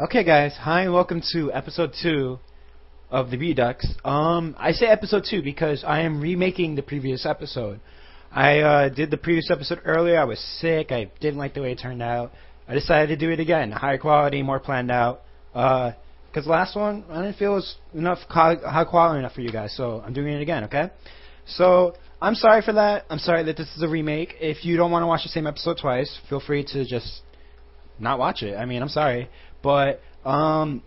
Okay, guys. Hi, and welcome to episode 2 of the Redux. I say episode 2 because I am remaking the previous episode. I did the previous episode earlier. I was sick. I didn't like the way it turned out. I decided to do it again. Higher quality, more planned out. Because the last one, I didn't feel it was enough high quality enough for you guys, so I'm doing it again, okay? So, I'm sorry for that. I'm sorry that this is a remake. If you don't want to watch the same episode twice, feel free to just not watch it. I mean, I'm sorry. But I'm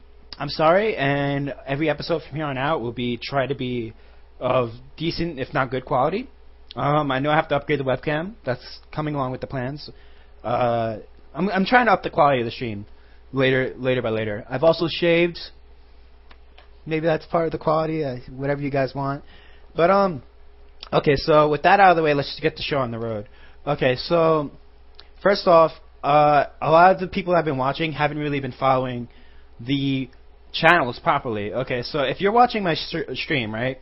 sorry, and every episode from here on out will try to be of decent, if not good quality. I know I have to upgrade the webcam. That's coming along with the plans. I'm trying to up the quality of the stream later by later. I've also shaved. Maybe that's part of the quality. Whatever you guys want. But okay. So with that out of the way, let's just get the show on the road. Okay. So first off, a lot of the people I've been watching haven't really been following the channels properly. Okay, so if you're watching my stream, right?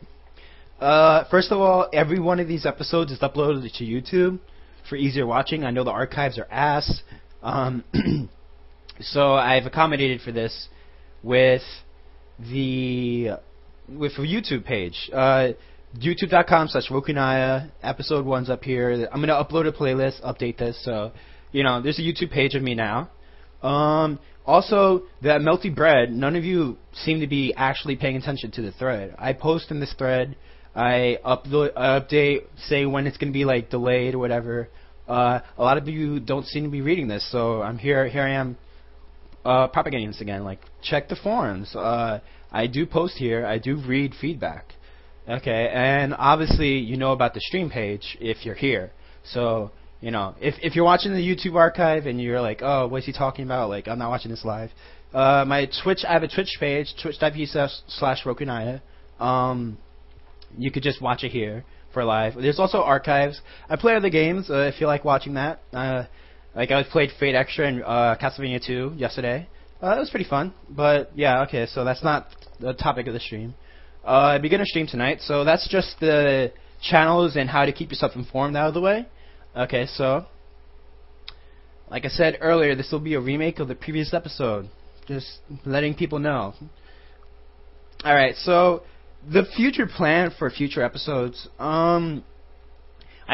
First of all, every one of these episodes is uploaded to YouTube for easier watching. I know the archives are ass. So I've accommodated for this with a YouTube page. YouTube.com/Rokunaya. Episode 1's up here. I'm gonna upload a playlist, update this, so there's a YouTube page of me now. Also, that Melty Bread, none of you seem to be actually paying attention to the thread. I post in this thread, I update, say when it's going to be like delayed or whatever. A lot of you don't seem to be reading this, so I'm here I am propagating this again. Like, check the forums. I do post here, I do read feedback. Okay, and obviously you know about the stream page if you're here. So if you're watching the YouTube archive and you're like, oh, what's he talking about? Like, I'm not watching this live. My Twitch, I have a Twitch page, twitch.tv/Rokunaya. You could just watch it here for live. There's also archives. I play other games if you like watching that. Like I played Fate Extra and Castlevania 2 yesterday. It was pretty fun. But yeah, okay, so that's not the topic of the stream. I begin a stream tonight, so that's just the channels and how to keep yourself informed out of the way. Okay, so, like I said earlier, this will be a remake of the previous episode. Just letting people know. Alright, so, the future plan for future episodes, I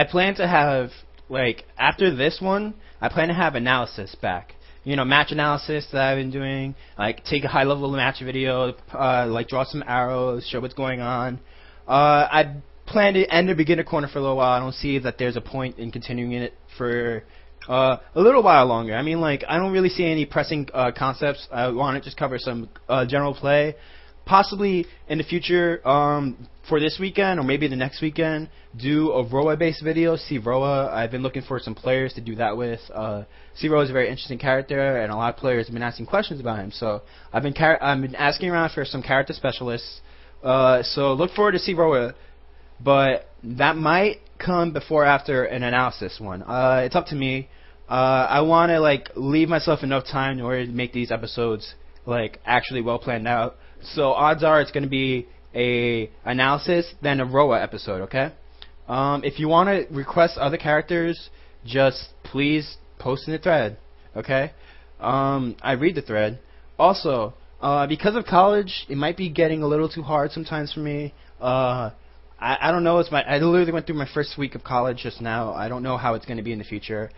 plan to have, like, after this one, I plan to have analysis back. Match analysis that I've been doing, like, take a high-level match video, like, draw some arrows, show what's going on. I plan to end the beginner corner for a little while. I don't see that there's a point in continuing it for a little while longer. I mean, like, I don't really see any pressing concepts. I want to just cover some general play. Possibly in the future, for this weekend or maybe the next weekend, do a Roa-based video. See Roa. I've been looking for some players to do that with. See Roa is a very interesting character, and a lot of players have been asking questions about him. So I've been asking around for some character specialists. So look forward to See Roa. But that might come before or after an analysis one. It's up to me. I want to leave myself enough time in order to make these episodes actually well planned out. So odds are it's going to be a analysis then a Roa episode. Okay. If you want to request other characters, just please post in the thread. Okay. I read the thread. Also, because of college, it might be getting a little too hard sometimes for me. I don't know. I literally went through my first week of college just now. I don't know how it's going to be in the future.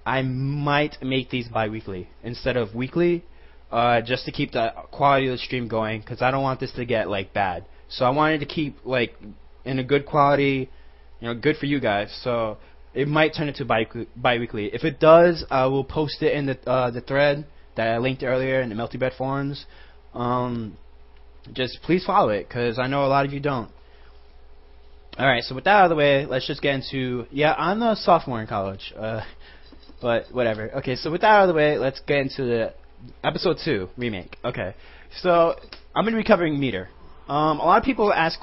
I might make these bi-weekly instead of weekly, just to keep the quality of the stream going, because I don't want this to get bad. So I wanted to keep in a good quality, good for you guys. So it might turn into bi-weekly. If it does, I will post it in the thread that I linked earlier in the Melty Bread forums. Just please follow it, because I know a lot of you don't. Alright, so with that out of the way, let's just get into... Yeah, I'm a sophomore in college, but whatever. Okay, so with that out of the way, let's get into the episode 2 remake. Okay, so I'm going to be covering Meter. A lot of people ask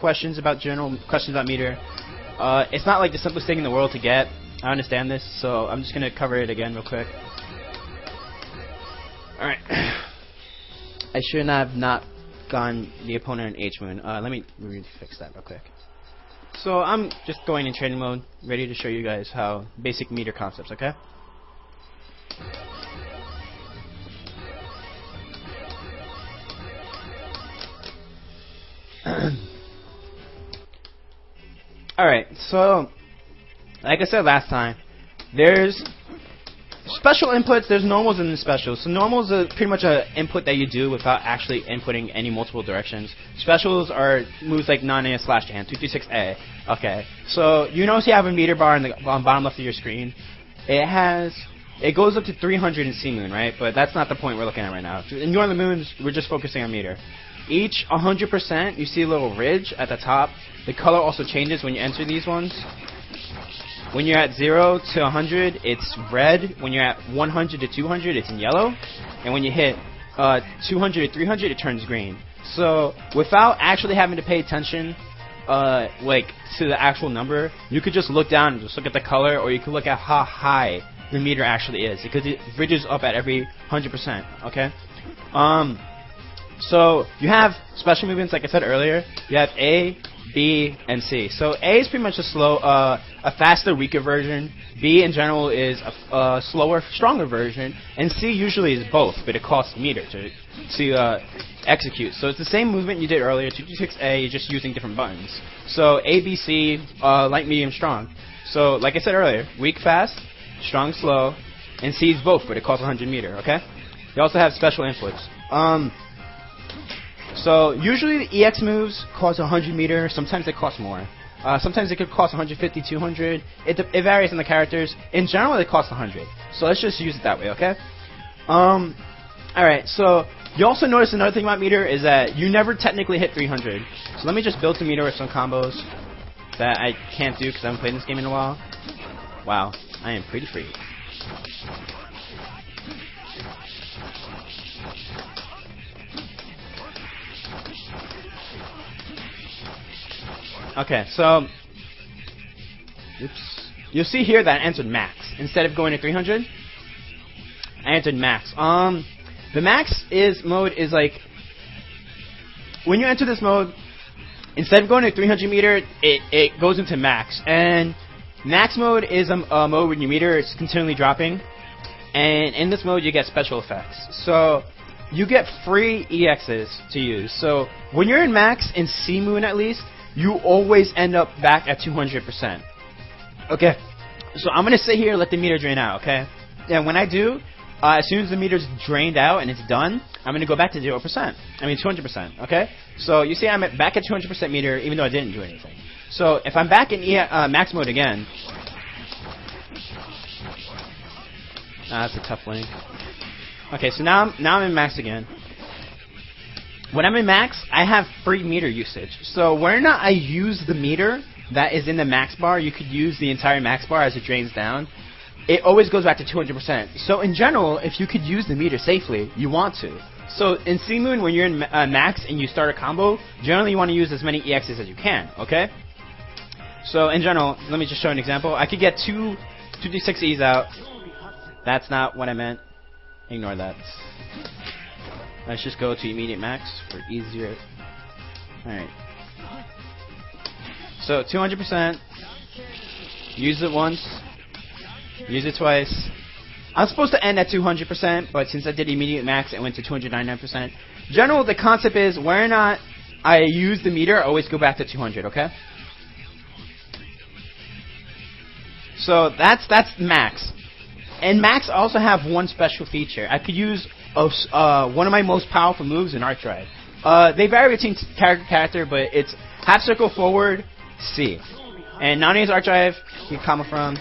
general questions about Meter. It's not the simplest thing in the world to get. I understand this, so I'm just going to cover it again real quick. Alright. I should have not gone the opponent in H-Moon. Let me fix that real quick. So I'm just going in training mode, ready to show you guys how basic Meter concepts, okay? Alright, so like I said last time, there's special inputs, there's normals and specials. So normals are pretty much an input that you do without actually inputting any multiple directions. Specials are moves like non-A slash and 236A. Okay, so you notice you have a meter bar on the bottom left of your screen. It goes up to 300 in C-Moon, right? But that's not the point we're looking at right now. In You're on the Moon, we're just focusing on meter. Each 100%, you see a little ridge at the top. The color also changes when you enter these ones. When you're at 0 to 100, it's red. When you're at 100 to 200, it's in yellow. And when you hit 200 to 300, it turns green. So without actually having to pay attention like to the actual number, you could just look down and just look at the color, or you could look at how high the meter actually is, because it ridges up at every 100%. Okay. So you have special movements, like I said earlier. You have A, B, and C. So A is pretty much a faster, weaker version. B in general is a slower, stronger version, and C usually is both, but it costs meter to execute. So it's the same movement you did earlier. 226A, you're just using different buttons. So A, B, C, light, medium, strong. So like I said earlier, weak, fast, strong, slow, and C is both, but it costs 100 meter. Okay. You also have special inputs. So usually the EX moves cost 100 meter. Sometimes they cost more. Sometimes it could cost 150, 200. It varies in the characters. In general, it costs 100. So let's just use it that way, okay? Alright, so you also notice another thing about meter is that you never technically hit 300. So let me just build some meter with some combos that I can't do because I haven't played this game in a while. Wow, I am pretty free. Okay, so oops. You'll see here that I entered max instead of going to 300. I entered max. The max mode is like when you enter this mode, instead of going to 300 meter, it goes into max. And max mode is a mode when your meter is continually dropping, and in this mode you get special effects. So you get free EXs to use. So when you're in max, in C-Moon at least, you always end up back at 200%. Okay, so I'm going to sit here and let the meter drain out, okay? And when I do, as soon as the meter's drained out and it's done, I'm going to go back to 0%. I mean 200%, okay? So you see I'm back at 200% meter even though I didn't do anything. So if I'm back in max mode again... that's a tough link. Okay, so now I'm in max again. When I'm in max, I have free meter usage. So where or not I use the meter that is in the max bar, you could use the entire max bar as it drains down. It always goes back to 200%. So in general, if you could use the meter safely, you want to. So in C-Moon, when you're in max and you start a combo, generally you want to use as many EXs as you can, okay? So in general, let me just show an example. I could get two D6Es out. That's not what I meant. Ignore that. Let's just go to immediate max for easier. Alright. So 200%. Use it once. Use it twice. I was supposed to end at 200%, but since I did immediate max, it went to 299%. General, the concept is where or not I use the meter, I always go back to 200, okay? So that's max. And max I also have one special feature. I could use one of my most powerful moves in Arc Drive. They vary between character to character, but it's half circle forward, C. And Nani's Arc Drive, you can comma from.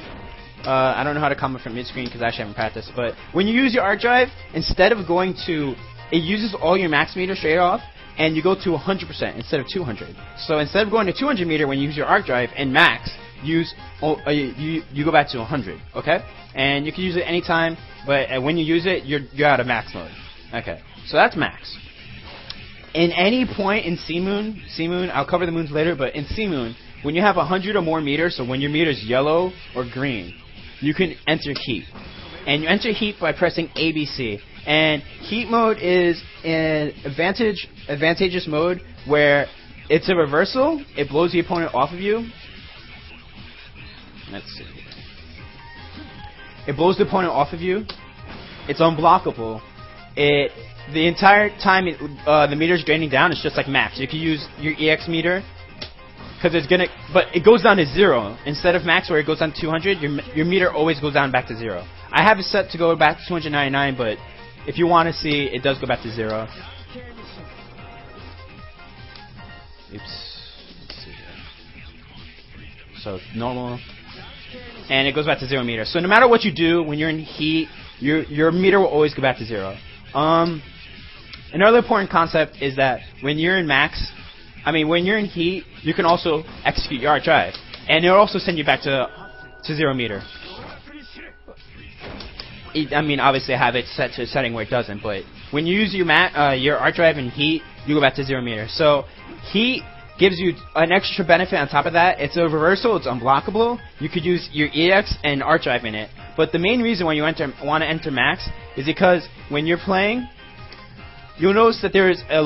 I don't know how to comment from mid-screen because I actually haven't practiced. But when you use your Arc Drive, instead of going to... It uses all your max meter straight off, and you go to 100% instead of 200. So instead of going to 200 meter when you use your Arc Drive and max, you go back to 100, okay? And you can use it anytime, but when you use it, you're out of max mode. Okay, so that's max. In any point in C-Moon, I'll cover the moons later, but in C-Moon, when you have 100 or more meters, so when your meter's yellow or green, you can enter heat. And you enter heat by pressing ABC. And heat mode is an advantageous mode where it's a reversal. It blows the opponent off of you. Let's see. It blows the opponent off of you. It's unblockable. it the entire time the meter's draining down. It's just like max. You can use your EX meter because but it goes down to 0 instead of max where it goes down to 200. Your meter always goes down back to 0. I have it set to go back to 299, but if you want to see, it does go back to 0. Oops. Let's see here. So normal, and it goes back to 0 meter. So no matter what you do when you're in heat, your meter will always go back to 0. Another important concept is that when you're in when you're in heat, you can also execute your art drive, and it'll also send you back to 0 meter. Obviously I have it set to a setting where it doesn't, but when you use your art drive in heat, you go back to 0 meter. So heat gives you an extra benefit on top of that. It's a reversal, it's unblockable. You could use your EX and art drive in it. But the main reason why you want to enter max is because when you're playing, you'll notice that there is a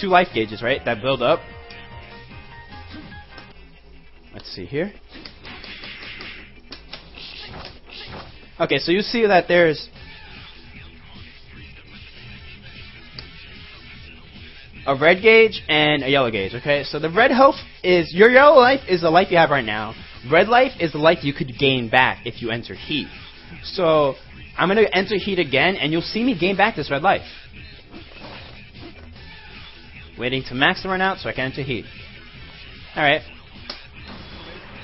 2 life gauges, right, that build up. Let's see here. Okay, so you see that there's a red gauge and a yellow gauge, okay? So the red health is, your yellow life is the life you have right now. Red life is the life you could gain back if you enter heat. So I'm going to enter heat again, and you'll see me gain back this red life. Waiting to max to run out so I can enter heat. Alright.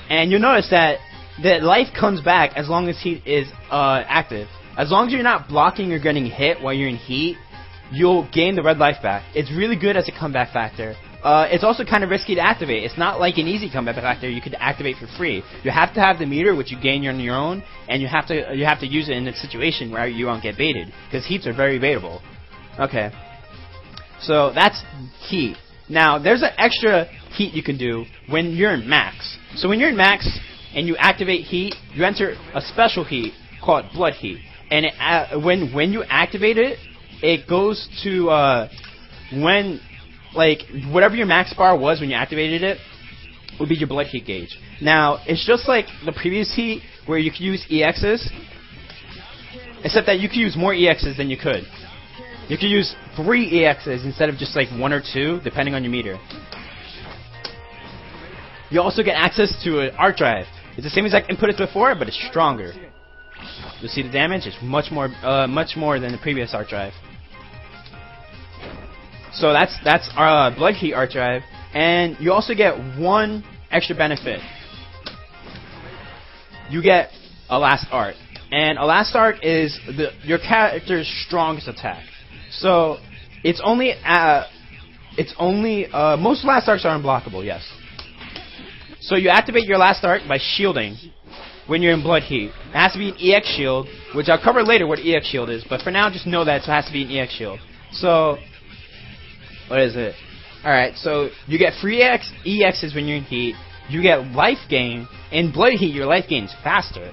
And you'll notice that the life comes back as long as heat is active. As long as you're not blocking or getting hit while you're in heat, you'll gain the red life back. It's really good as a comeback factor. It's also kind of risky to activate. It's not like an easy comeback factor you could activate for free. You have to have the meter, which you gain on your own, and you have to use it in a situation where you won't get baited, because heats are very baitable. Okay, so that's heat. Now there's an extra heat you can do when you're in max. So when you're in max and you activate heat, you enter a special heat called blood heat, and when you activate it, it goes to whatever your max bar was when you activated it would be your blood heat gauge. Now it's just like the previous heat where you could use EXs, except that you could use more EXs than you could. You could use 3 EXs instead of just like 1 or 2, depending on your meter. You also get access to an art drive. It's the same exact input as before, but it's stronger. You'll see the damage. It's much more than the previous art drive. So that's our blood heat art drive, and you also get one extra benefit. You get a last art, and a last art is your character's strongest attack. So it's only most last arts are unblockable. Yes. So you activate your last art by shielding when you're in blood heat. It has to be an EX shield, which I'll cover later what EX shield is, but for now just know that it has to be an EX shield. So what is it? Alright, so you get free EXs when you're in heat. You get life gain. In blood heat, your life gain is faster.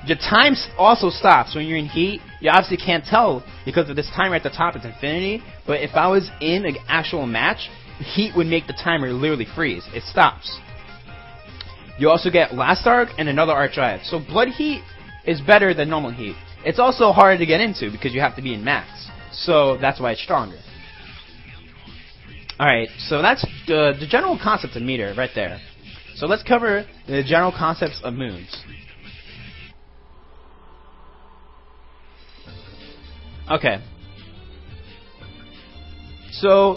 Your time also stops when you're in heat. You obviously can't tell because of this timer at the top. It's infinity. But if I was in an actual match, heat would make the timer literally freeze. It stops. You also get last arc and another art drive. So blood heat is better than normal heat. It's also harder to get into because you have to be in max. So that's why it's stronger. Alright, so that's the general concept of meter right there. So let's cover the general concepts of moons. Okay. So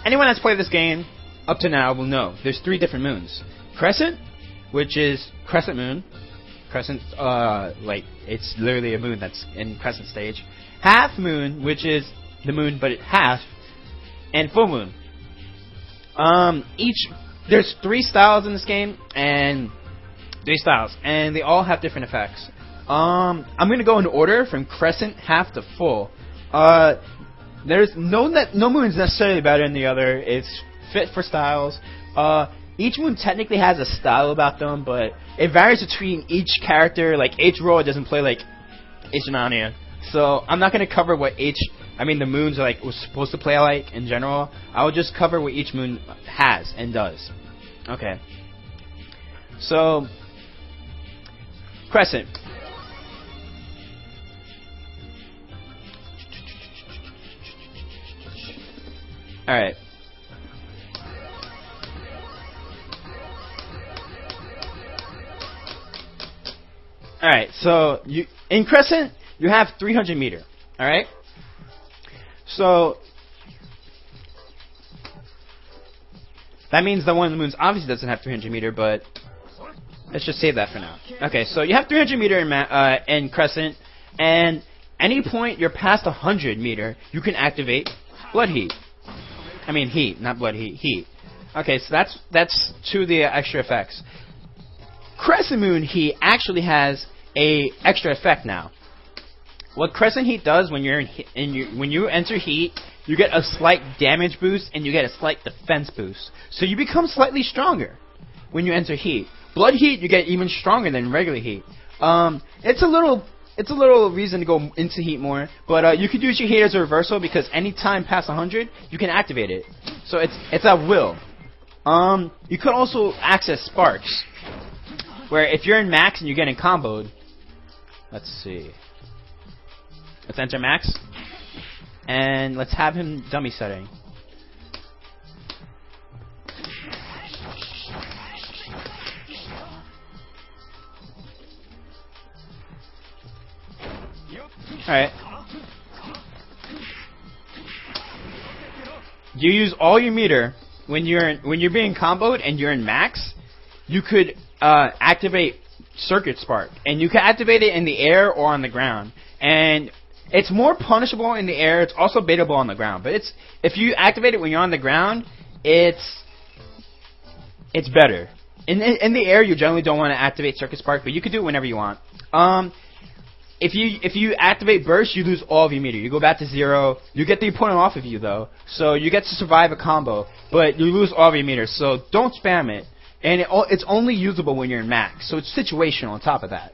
anyone that's played this game up to now will know there's 3 different moons. Crescent, which is crescent moon. Crescent, it's literally a moon that's in crescent stage. Half moon, which is the moon but half, and full moon. There's 3 styles in this game, and 3 styles, and they all have different effects. I'm gonna go in order from crescent, half to full. There's no moon is necessarily better than the other. It's fit for styles. Each moon technically has a style about them, but it varies between each character. Like H-Roll doesn't play like H-Nania, so I'm not gonna cover what the moons are was supposed to play like in general. I will just cover what each moon has and does. Okay. So Crescent. All right. All right. So you in Crescent you have 300 meter. All right. So that means the one of the moons obviously doesn't have 300 meter, but let's just save that for now. Okay, so you have 300 meter in Crescent, and any point you're past 100 meter, you can activate Blood Heat. I mean heat, not blood heat. Heat. Okay, so that's two of the extra effects. Crescent Moon Heat actually has a extra effect now. What Crescent Heat does when when you enter Heat, you get a slight damage boost and you get a slight defense boost. So you become slightly stronger when you enter Heat. Blood Heat, you get even stronger than regular Heat. It's a little reason to go into Heat more, but you could use your Heat as a reversal because any time past 100, you can activate it. So it's at will. You could also access Sparks, where if you're in Max and you're getting comboed, let's see. Let's enter Max, and let's have him dummy setting. Alright. You use all your meter when you're being comboed and you're in Max. You could activate Circuit Spark, and you can activate it in the air or on the ground. And it's more punishable in the air. It's also baitable on the ground. But if you activate it when you're on the ground, it's better. In the air, you generally don't want to activate Circuit Spark, but you can do it whenever you want. If you activate Burst, you lose all of your meter. You go back to 0. You get the opponent off of you, though. So you get to survive a combo, but you lose all of your meter. So don't spam it. And it's only usable when you're in Max. So it's situational on top of that.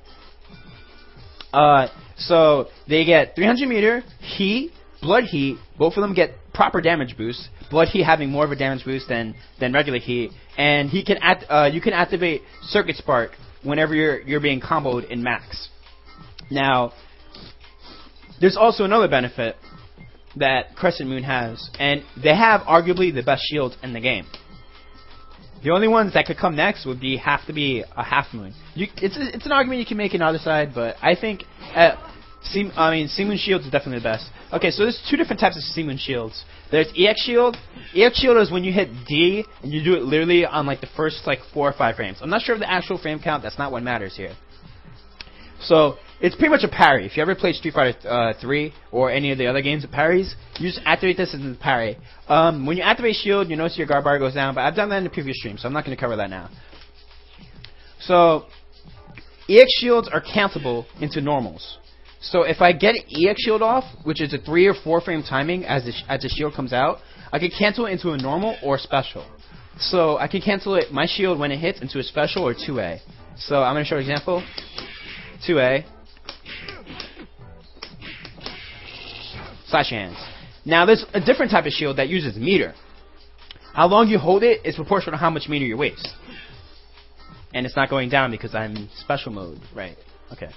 So they get 300 meter, Heat, Blood Heat. Both of them get proper damage boost. Blood Heat having more of a damage boost than regular Heat. And you can activate Circuit Spark whenever you're being comboed in Max. Now, there's also another benefit that Crescent Moon has, and they have arguably the best shields in the game. The only ones that could come next would have to be a Half Moon. It's an argument you can make on either side, but I think Sea Moon Shield is definitely the best. Okay, so there's two different types of Sea Moon Shields. There's EX Shield. EX Shield is when you hit D and you do it literally on like the first 4 or 5 frames. I'm not sure of the actual frame count. That's not what matters here. So it's pretty much a parry. If you ever played Street Fighter 3 or any of the other games with parries, you just activate this as a parry. When you activate Shield, you notice your guard bar goes down, but I've done that in the previous stream, so I'm not going to cover that now. So EX Shields are cancelable into normals. So if I get EX Shield off, which is a 3 or 4 frame timing as the shield comes out, I can cancel it into a normal or special. So I can cancel my shield when it hits into a special or 2A. So I'm going to show an example. 2A. Slash hands. Now there's a different type of shield that uses meter. How long you hold it is proportional to how much meter you waste. And it's not going down because I'm in special mode. Right. Okay.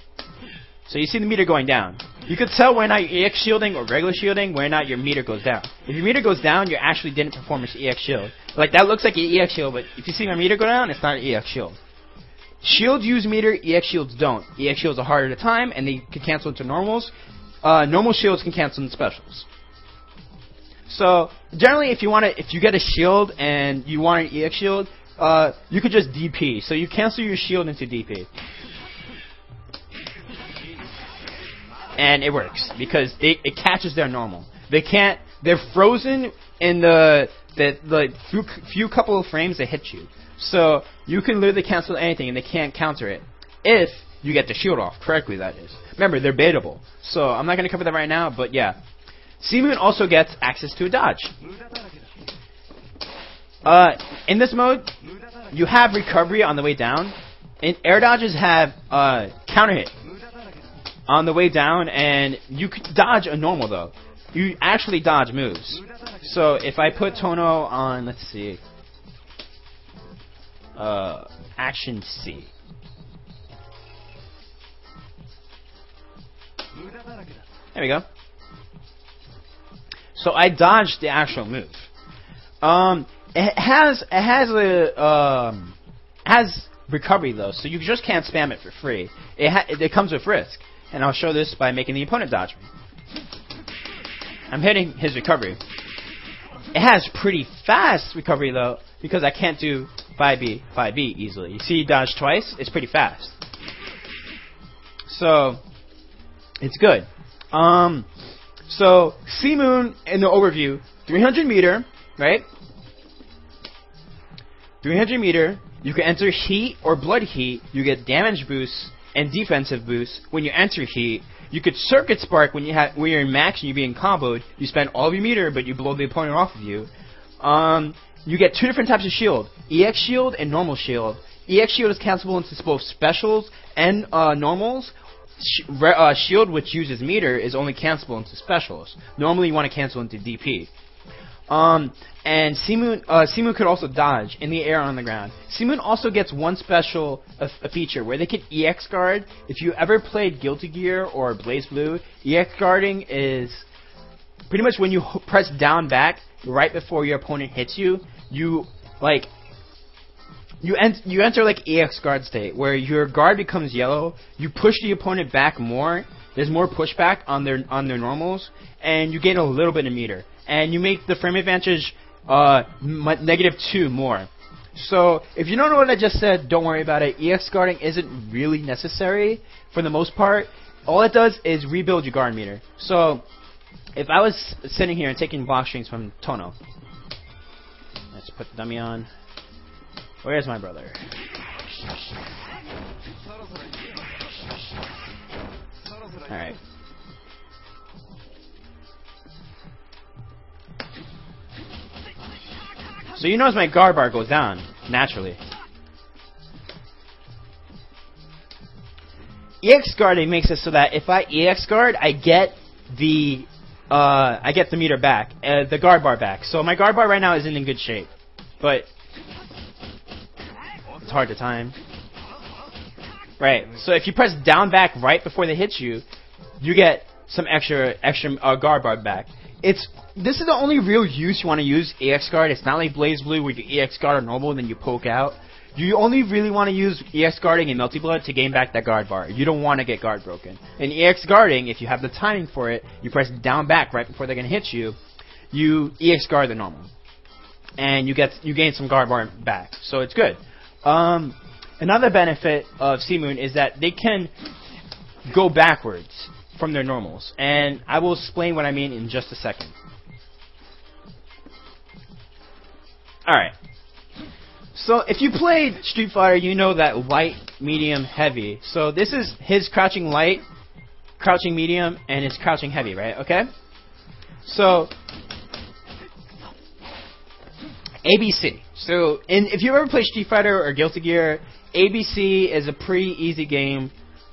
So you see the meter going down. You could tell whether or not you're EX shielding or regular shielding, whether or not your meter goes down. If your meter goes down, you actually didn't perform an EX shield. Like that looks like an EX shield, but if you see my meter go down, it's not an EX shield. Shields use meter, EX shields don't. EX shields are harder to time, and they can cancel into normals. Normal shields can cancel into specials. So generally, if you get a shield and you want an EX shield, you could just DP. So you cancel your shield into DP, and it works because it catches their normal. They're frozen in the few couple of frames they hit you. So you can literally cancel anything and they can't counter it if you get the shield off correctly, that is. Remember, they're baitable. So I'm not going to cover that right now, but yeah. Sea Moon also gets access to a dodge. In this mode, you have recovery on the way down. And air dodges have counter hit on the way down, and you could dodge a normal, though. You actually dodge moves. So if I put Tono on, let's see, Action C. There we go. So I dodged the actual move. Has recovery though, so you just can't spam it for free. It comes with risk, and I'll show this by making the opponent dodge me. I'm hitting his recovery. It has pretty fast recovery though, because I can't do 5B easily. You see, dodge twice. It's pretty fast, so it's good. So C-Moon in the overview, 300 meter, right? 300 meter. You can enter heat or blood heat. You get damage boosts and defensive boosts when you enter heat. You could circuit spark when you're in max and you're being comboed. You spend all of your meter, but you blow the opponent off of you. You get two different types of shield: EX shield and normal shield. EX shield is cancelable into both specials and normals. Shield, which uses meter, is only cancelable into specials. Normally, you want to cancel into DP. And C-Moon could also dodge in the air or on the ground. C-Moon also gets one special a feature where they could EX guard. If you ever played Guilty Gear or BlazBlue, EX guarding is pretty much when you press down back right before your opponent hits you. You enter like EX guard state where your guard becomes yellow. You push the opponent back more. There's more pushback on their normals, and you gain a little bit of meter. And you make the frame advantage -2 more. So if you don't know what I just said, don't worry about it. EX guarding isn't really necessary for the most part. All it does is rebuild your guard meter. So if I was sitting here and taking block strings from Tono, let's put the dummy on. Where's my brother? Alright. So you notice my guard bar goes down, naturally. EX guarding makes it so that if I EX guard, I get the meter back, the guard bar back. So my guard bar right now isn't in good shape, but it's hard to time. Right. So if you press down back right before they hit you, you get some extra guard bar back. This is the only real use you want to use EX guard. It's not like BlazBlue where you EX guard or normal and then you poke out. You only really want to use EX guarding in Melty Blood to gain back that guard bar. You don't want to get guard broken. In EX guarding, if you have the timing for it, you press down back right before they're gonna hit you. You EX guard the normal, and you gain some guard bar back. So it's good. Another benefit of C-Moon is that they can go backwards from their normals, and I will explain what I mean in just a second. Alright. So if you played Street Fighter, you know that light, medium, heavy. So this is his crouching light, crouching medium, and his crouching heavy, right? Okay? So ABC. So if you ever played Street Fighter or Guilty Gear, ABC is a pretty easy game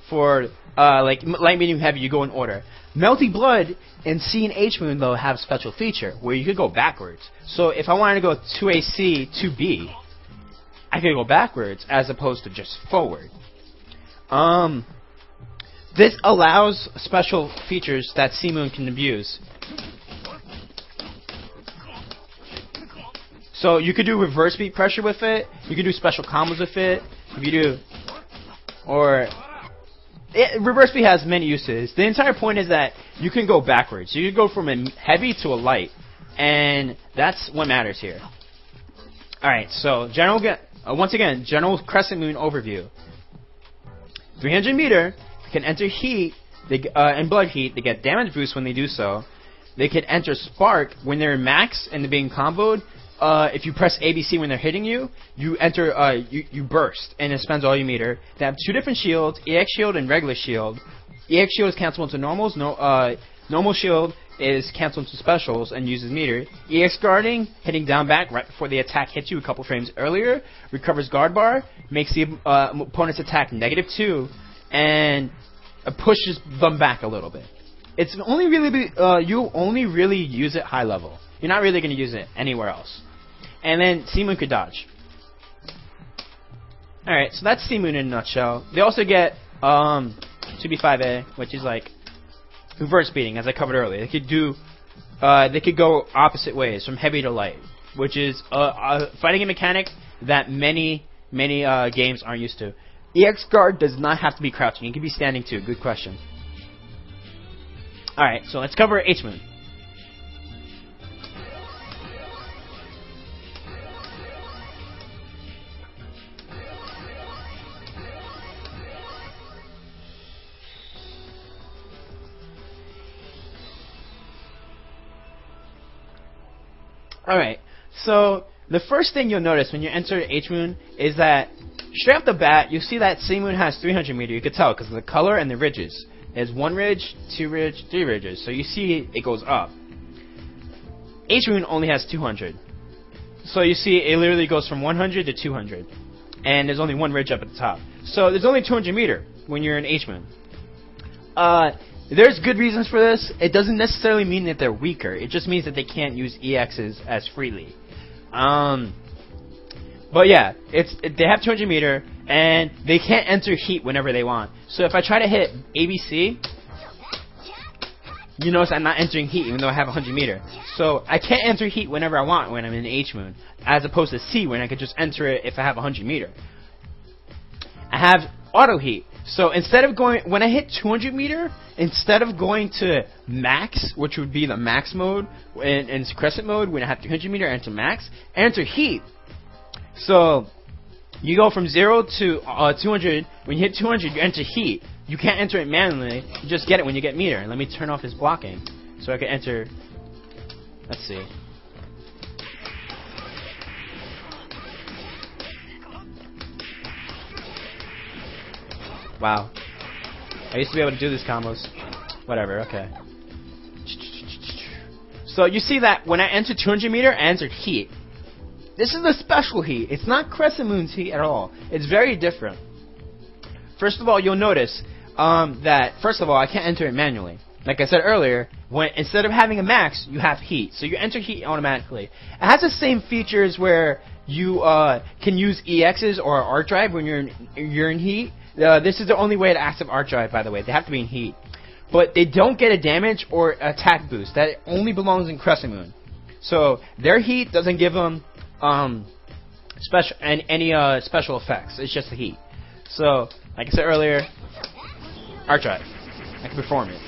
for like light, medium, heavy. You go in order. Melty Blood and C and H Moon though have a special feature where you could go backwards. So if I wanted to go 2AC, 2B, I could go backwards as opposed to just forward. This allows special features that C-Moon can abuse. So you could do reverse beat pressure with it. You could do special combos with it. If you do, reverse beat has many uses. The entire point is that you can go backwards. You can go from a heavy to a light, and that's what matters here. All right. So once again, general Crescent Moon overview. 300 meter can enter heat and blood heat. They get damage boost when they do so. They can enter spark when they're in max and they're being comboed. If you press ABC when they're hitting you, you enter you burst and it spends all your meter. They have two different shields: EX shield and regular shield. EX shield is cancelable into normals. Normal shield is canceled into specials and uses meter. EX guarding, hitting down back right before the attack hits you a couple frames earlier, recovers guard bar, makes the opponent's attack -2, and pushes them back a little bit. It's only really you only really use it high level. You're not really going to use it anywhere else. And then C-Moon could dodge. Alright, so that's C-Moon in a nutshell. They also get 2B5A, which is like reverse beating, as I covered earlier. They could go opposite ways, from heavy to light. which is a fighting mechanic that many games aren't used to. EX guard does not have to be crouching; it can be standing too. Good question. All right, so let's cover H-Moon. Alright, so the first thing you'll notice when you enter H-Moon is that straight off the bat, you see that C-Moon has 300 meter. You could tell because of the color and the ridges. There's 1 ridge, 2 ridge, 3 ridges. So you see it goes up. H-Moon only has 200. So you see it literally goes from 100 to 200. And there's only 1 ridge up at the top. So there's only 200 meter when you're in H-Moon. There's good reasons for this. It doesn't necessarily mean that they're weaker. It just means that they can't use EXs as freely. But yeah, they have 200 meter, and they can't enter heat whenever they want. So if I try to hit ABC, you notice I'm not entering heat even though I have 100 meter. So I can't enter heat whenever I want when I'm in H-Moon, as opposed to C when I could just enter it if I have 100 meter. I have auto heat. So instead of going, when I hit 200 meter, instead of going to max, which would be the max mode, in crescent mode, when I have 200 meter, enter max, enter heat. So you go from 0 to 200. When you hit 200, you enter heat. You can't enter it manually. You just get it when you get meter. And let me turn off his blocking so I can enter. Let's see. Wow. I used to be able to do these combos. Whatever, okay. So you see that when I enter 200 meter, I entered heat. This is the special heat. It's not Crescent Moon's heat at all. It's very different. First of all, you'll notice that, first of all, I can't enter it manually. Like I said earlier, when instead of having a max, you have heat. So you enter heat automatically. It has the same features where you can use EXs or Arc Drive when you're in heat. This is the only way to active Arc Drive, by the way. They have to be in heat. But they don't get a damage or attack boost. That only belongs in Crescent Moon. So their heat doesn't give them special effects. It's just the heat. So, like I said earlier, Arc Drive. I can perform it.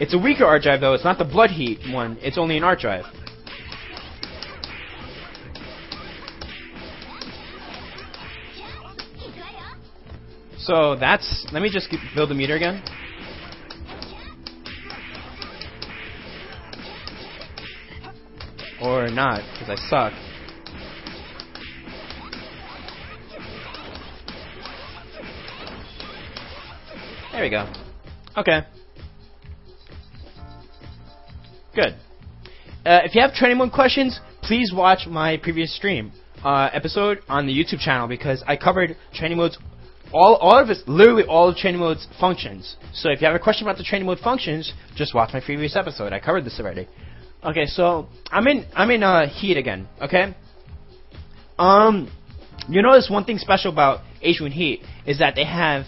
It's a weaker Arc Drive, though. It's not the Blood Heat one. It's only an Arc Drive. So that's... Let me just build the meter again. Or not, because I suck. There we go. Okay. Good. If you have training mode questions, please watch my previous stream episode on the YouTube channel, because I covered training modes, all of it, literally all of training mode's functions. So if you have a question about the training mode functions, just watch my previous episode. I covered this already. Okay, so I'm in heat again. Okay. You notice one thing special about H-Moon Heat is that they have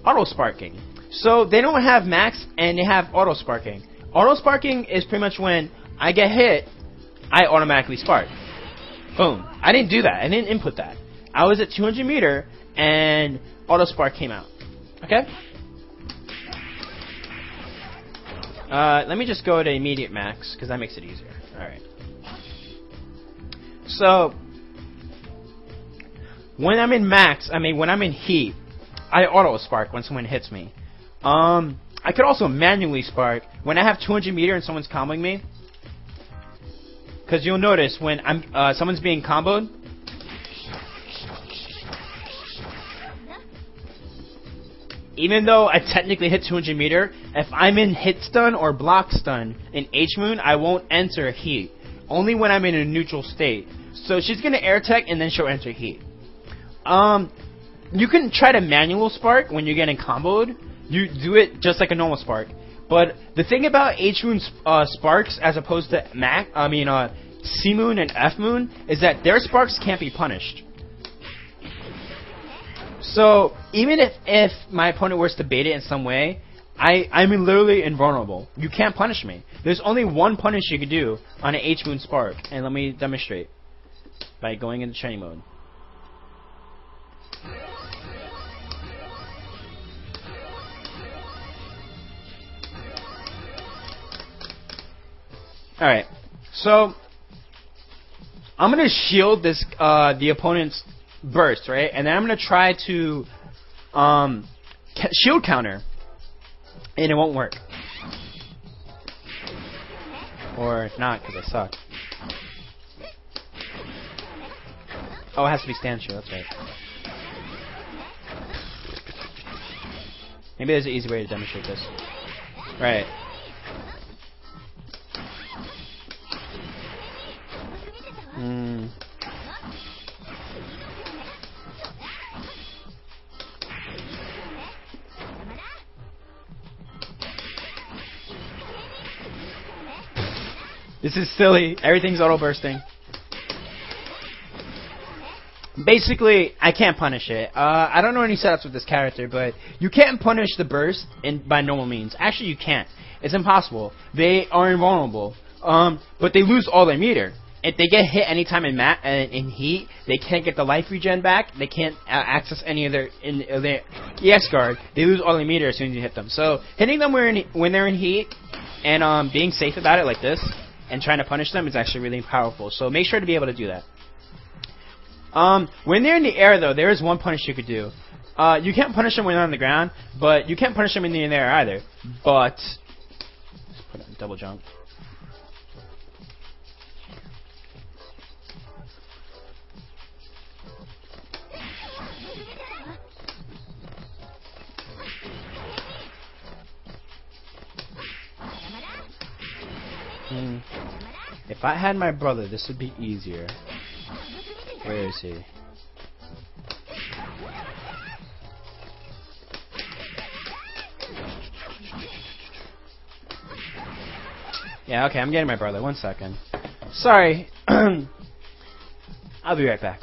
auto sparking. So they don't have max, and they have auto sparking. Auto sparking is pretty much when I get hit, I automatically spark. Boom. I didn't do that. I didn't input that. I was at 200 meter, and auto spark came out. Okay? Let me just go to immediate max, because that makes it easier. Alright. So, when I'm in max, when I'm in heat, I auto spark when someone hits me. I could also manually spark when I have 200 meter and someone's comboing me. Because you'll notice when someone's being comboed, even though I technically hit 200 meter, if I'm in hit stun or block stun in H-Moon, I won't enter heat. Only when I'm in a neutral state. So she's going to air tech and then she'll enter heat. You can try to manual spark when you're getting comboed. You do it just like a normal spark. But the thing about H-Moon sparks as opposed to C-Moon and F-Moon is that their sparks can't be punished. So even if my opponent was to bait it in some way, I'm literally invulnerable. You can't punish me. There's only one punish you could do on an H-Moon Spark, and let me demonstrate by going into training mode. Alright, so I'm gonna shield this the opponent's burst, right? And then I'm gonna try to shield counter, and it won't work. Or not, because I suck. Oh, it has to be stand shield, that's right. Maybe there's an easy way to demonstrate this. Right. This is silly. Everything's auto bursting. Basically, I can't punish it. I don't know any setups with this character, but you can't punish the burst by normal means. Actually, you can't. It's impossible. They are invulnerable. But they lose all their meter. If they get hit anytime in heat, they can't get the life regen back. They can't access any of their EX guard. They lose all their meter as soon as you hit them. So hitting them when they're in heat and being safe about it like this and trying to punish them is actually really powerful. So make sure to be able to do that. When they're in the air, though, there is one punish you could do. You can't punish them when they're on the ground, but you can't punish them when they're in the air either. But let's put it in double jump. If I had my brother, this would be easier. Where is he? Yeah, okay, I'm getting my brother. 1 second. Sorry. I'll be right back.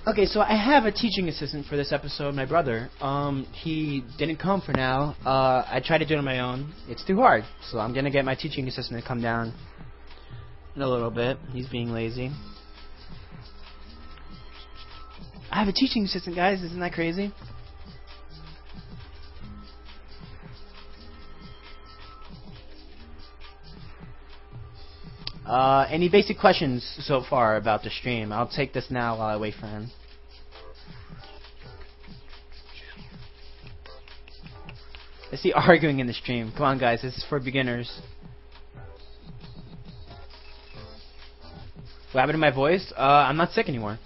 Okay, so I have a teaching assistant for this episode, my brother. He didn't come for now. I tried to do it on my own. It's too hard, so I'm gonna get my teaching assistant to come down in a little bit. He's being lazy. I have a teaching assistant, guys. Isn't that crazy? Any basic questions so far about the stream? I'll take this now while I wait for him. I see arguing in the stream. Come on, guys. This is for beginners. What happened to my voice? I'm not sick anymore.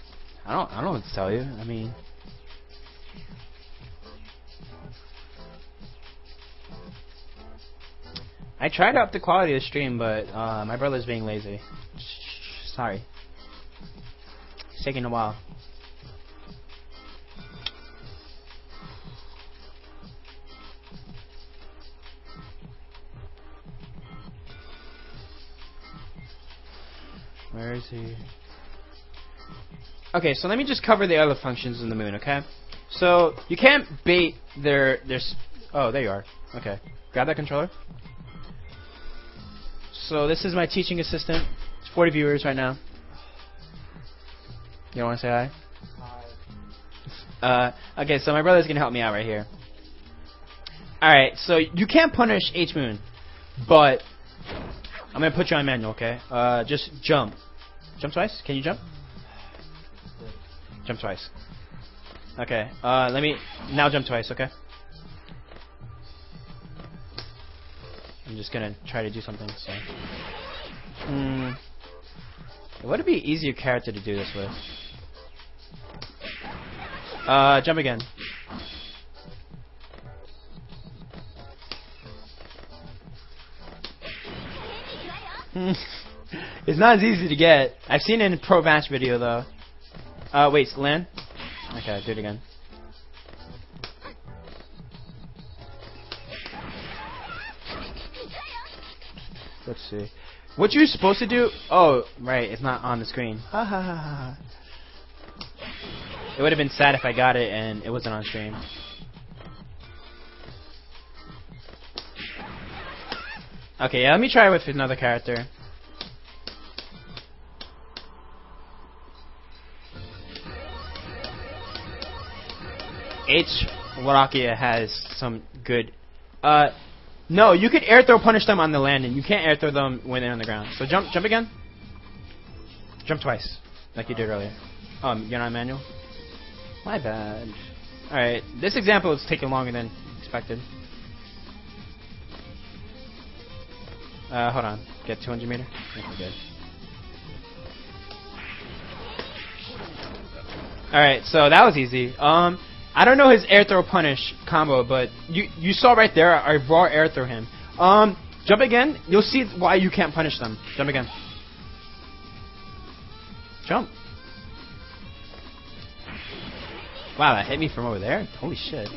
I don't know what to tell you. I mean, I tried to up the quality of the stream, but my brother's being lazy. Sorry. It's taking a while. Where is he? Okay, so let me just cover the other functions in the moon, okay? So, you can't bait their oh, there you are. Okay. Grab that controller. So, this is my teaching assistant. It's 40 viewers right now. You don't want to say hi? Hi. Okay, so my brother's going to help me out right here. Alright, so you can't punish H-Moon, but I'm going to put you on manual, okay? Just jump. Jump twice? Can you jump? Jump twice. Okay, let me... Now jump twice, okay? I'm just gonna try to do something, so... Would it be an easier character to do this with? Jump again. It's not as easy to get. I've seen it in a pro match video though. Wait, land? Okay, do it again. Let's see. What you're supposed to do? Oh, right. It's not on the screen. Ha ha ha ha. It would have been sad if I got it and it wasn't on stream. Okay, yeah, let me try with another character. H. Warakia has some good... no, you could air throw punish them on the landing. You can't air throw them when they're on the ground. So jump again. Jump twice, like you did earlier. You're not manual? My bad. Alright, this example is taking longer than expected. Hold on. Get 200 meter? Okay, good. Alright, so that was easy. I don't know his air throw punish combo, but you saw right there, I raw air throw him. Jump again, you'll see why you can't punish them. Jump again. Jump. Wow, that hit me from over there? Holy shit.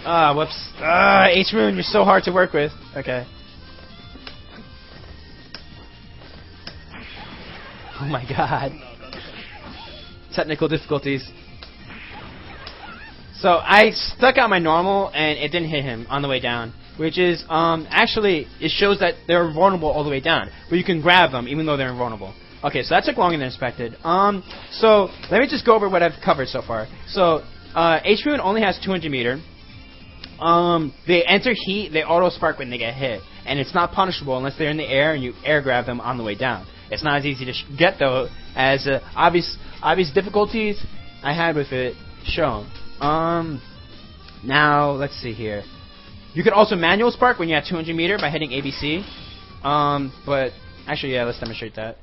Whoops. H-Moon, you're so hard to work with. Okay. Oh my god. Technical difficulties. So I stuck out my normal and it didn't hit him on the way down, which is actually it shows that they're invulnerable all the way down, but you can grab them even though they're invulnerable. Okay, so that took longer than expected. So let me just go over what I've covered so far. So H-Moon only has 200 meter. They enter heat, they auto spark when they get hit, and it's not punishable unless they're in the air and you air grab them on the way down. It's not as easy to get though as obvious difficulties I had with it shown. Now let's see here. You could also manual spark when you have 200 meter by hitting ABC. But actually, yeah, let's demonstrate that.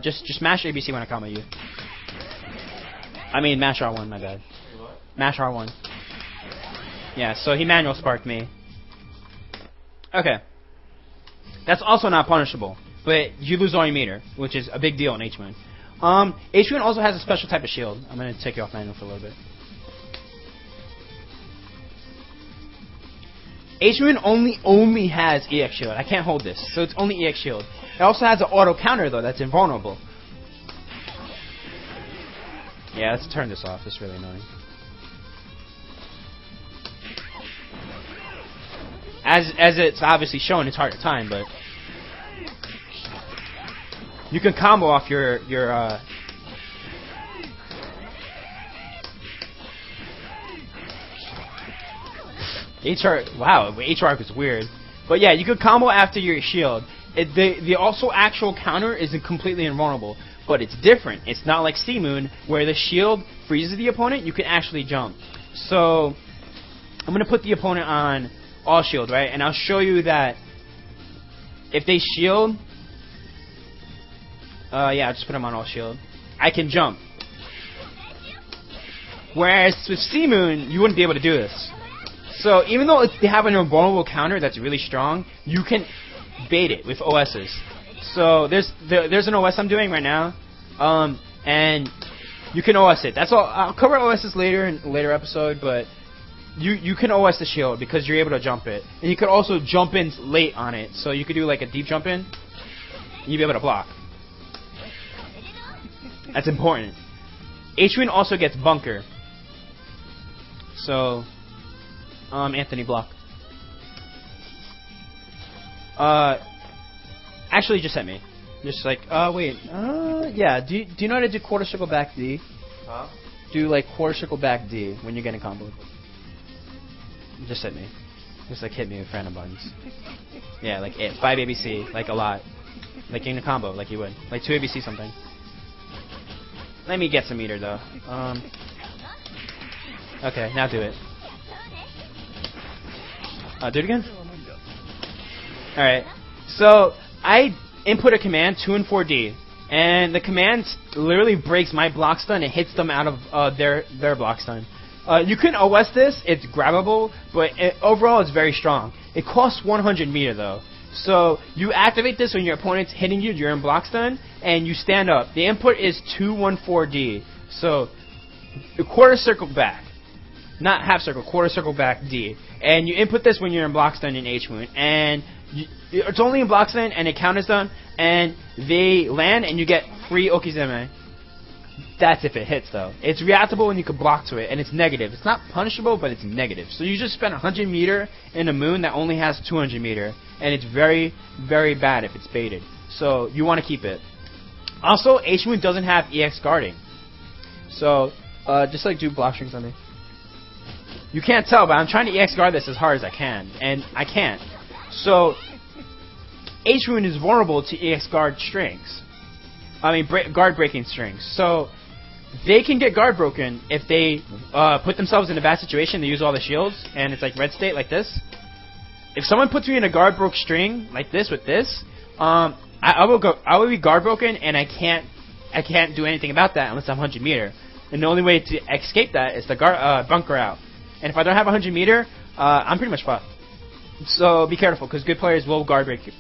Just mash ABC when I combo you. I mean, mash R1. My bad. Mash R1. Yeah, so he manual sparked me. Okay. That's also not punishable, but you lose all your meter, which is a big deal in H-Moon. H-Moon also has a special type of shield. I'm gonna take you off manual for a little bit. H-Moon only has EX shield. I can't hold this, so it's only EX shield. It also has an auto counter though that's invulnerable. Yeah, let's turn this off. It's really annoying. As it's obviously shown, it's hard to time, but you can combo off your HR. Wow, HR is weird, but yeah, you could combo after your shield. The also actual counter isn't completely invulnerable, but it's different. It's not like C-Moon where the shield freezes the opponent. You can actually jump. So I'm gonna put the opponent on all shield, right? And I'll show you that if they shield, yeah, I'll just put them on all shield. I can jump. Whereas with C-Moon, you wouldn't be able to do this. So even though they have an invulnerable counter that's really strong, you can bait it with OSs. So there's an OS I'm doing right now, and you can OS it. That's all. I'll cover OSs later in a later episode, but you can OS the shield because you're able to jump it, and you could also jump in late on it. So you could do like a deep jump in, and you'd be able to block. That's important. H-Moon also gets bunker. So Anthony block. Actually, just hit me. Just like, wait, yeah. Do you know how to do quarter circle back D? Huh? Do like quarter circle back D when you're getting comboed. Just hit me. Just like hit me with random buttons. Yeah, like 5 ABC, like a lot. Like in a combo, like you would. Like 2 ABC something. Let me get some meter though. Okay, now do it. Do it again? Alright. So, I input a command, 2 and 4D. And the command literally breaks my block stun and hits them out of their block stun. You can OS this, it's grabbable, but overall it's very strong. It costs 100 meter though. So, you activate this when your opponent's hitting you, you're in block stun, and you stand up. The input is 214D. So, a quarter circle back. not half circle, quarter circle back D. And you input this when you're in block stun in H-Moon. And it's only in block stun, and it counters them, and they land, and you get free Okizeme. That's if it hits, though. It's reactable when you can block to it, and it's negative. It's not punishable, but it's negative. So you just spend 100 meter in a moon that only has 200 meter, and it's very, very bad if it's baited. So you want to keep it. Also, H-Moon doesn't have EX guarding. So, just like do block strings on me. You can't tell, but I'm trying to EX guard this as hard as I can, and I can't. So, H-Moon is vulnerable to EX guard strings. I mean, guard breaking strings. So, they can get guard broken if they put themselves in a bad situation. They use all the shields, and it's like red state like this. If someone puts me in a guard broke string like this with this, I will be guard broken, and I can't do anything about that unless I'm 100 meter. And the only way to escape that is to bunker out. And if I don't have 100 meter, I'm pretty much fucked. So be careful, because good players will guard break you.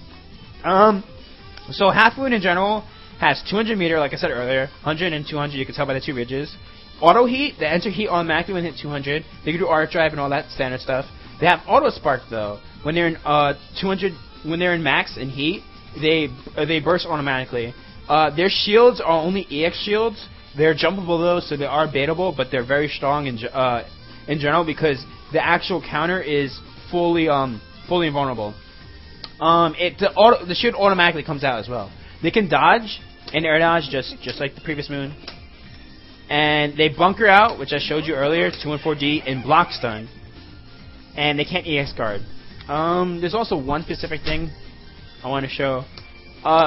So Half Moon in general has 200 meter, like I said earlier, 100 and 200. You can tell by the two ridges. Auto heat, they enter heat automatically when hit 200. They can do art drive and all that standard stuff. They have auto spark though. When they're in 200, when they're in max and heat, they burst automatically. Their shields are only EX shields. They're jumpable though, so they are baitable, but they're very strong in general because the actual counter is fully invulnerable. The shield automatically comes out as well. They can dodge and air dodge just like the previous moon. And they bunker out, which I showed you earlier, 2 and 4D in block stun. And they can't EX guard. There's also one specific thing I want to show.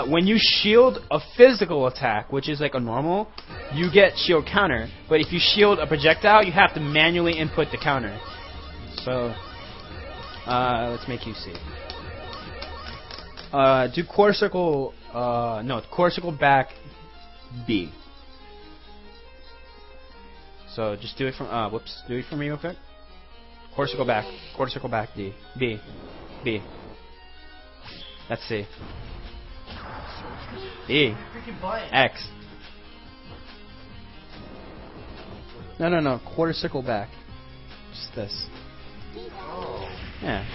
When you shield a physical attack, which is like a normal, you get shield counter. But if you shield a projectile, you have to manually input the counter. So, let's make you see. Do quarter circle, quarter circle back B. So just do it from, do it for me real quick. Quarter circle back D. B. That's C. E. X. No. Quarter circle back. Just this. Yeah.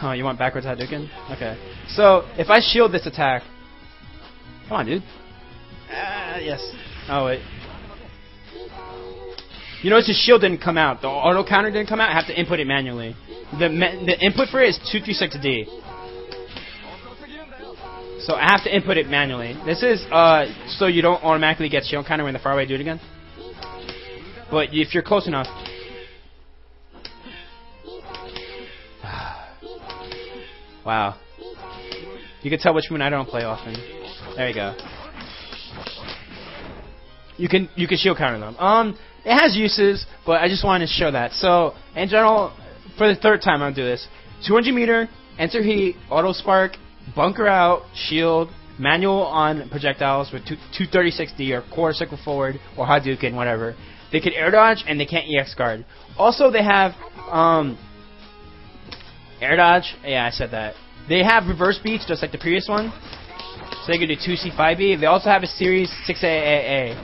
Oh, you want backwards Hadouken? Okay. So, if I shield this attack... Come on, dude. Yes. Oh, wait. You notice the shield didn't come out. The auto counter didn't come out. I have to input it manually. The input for it is 236D. So I have to input it manually. This is so you don't automatically get shield counter when the far away do it again. But if you're close enough... Wow. You can tell which moon I don't play often. There you go. You can shield counter them. It has uses, but I just wanted to show that. So, in general, for the third time I'll do this. 200 meter, enter heat, auto spark, bunker out, shield, manual on projectiles with 236D or quarter circle forward or Hadouken, whatever. They can air dodge and they can't EX guard. Also, they have air dodge. Yeah, I said that. They have reverse beats just like the previous one. So they can do 2C5B. They also have a series 6AAA.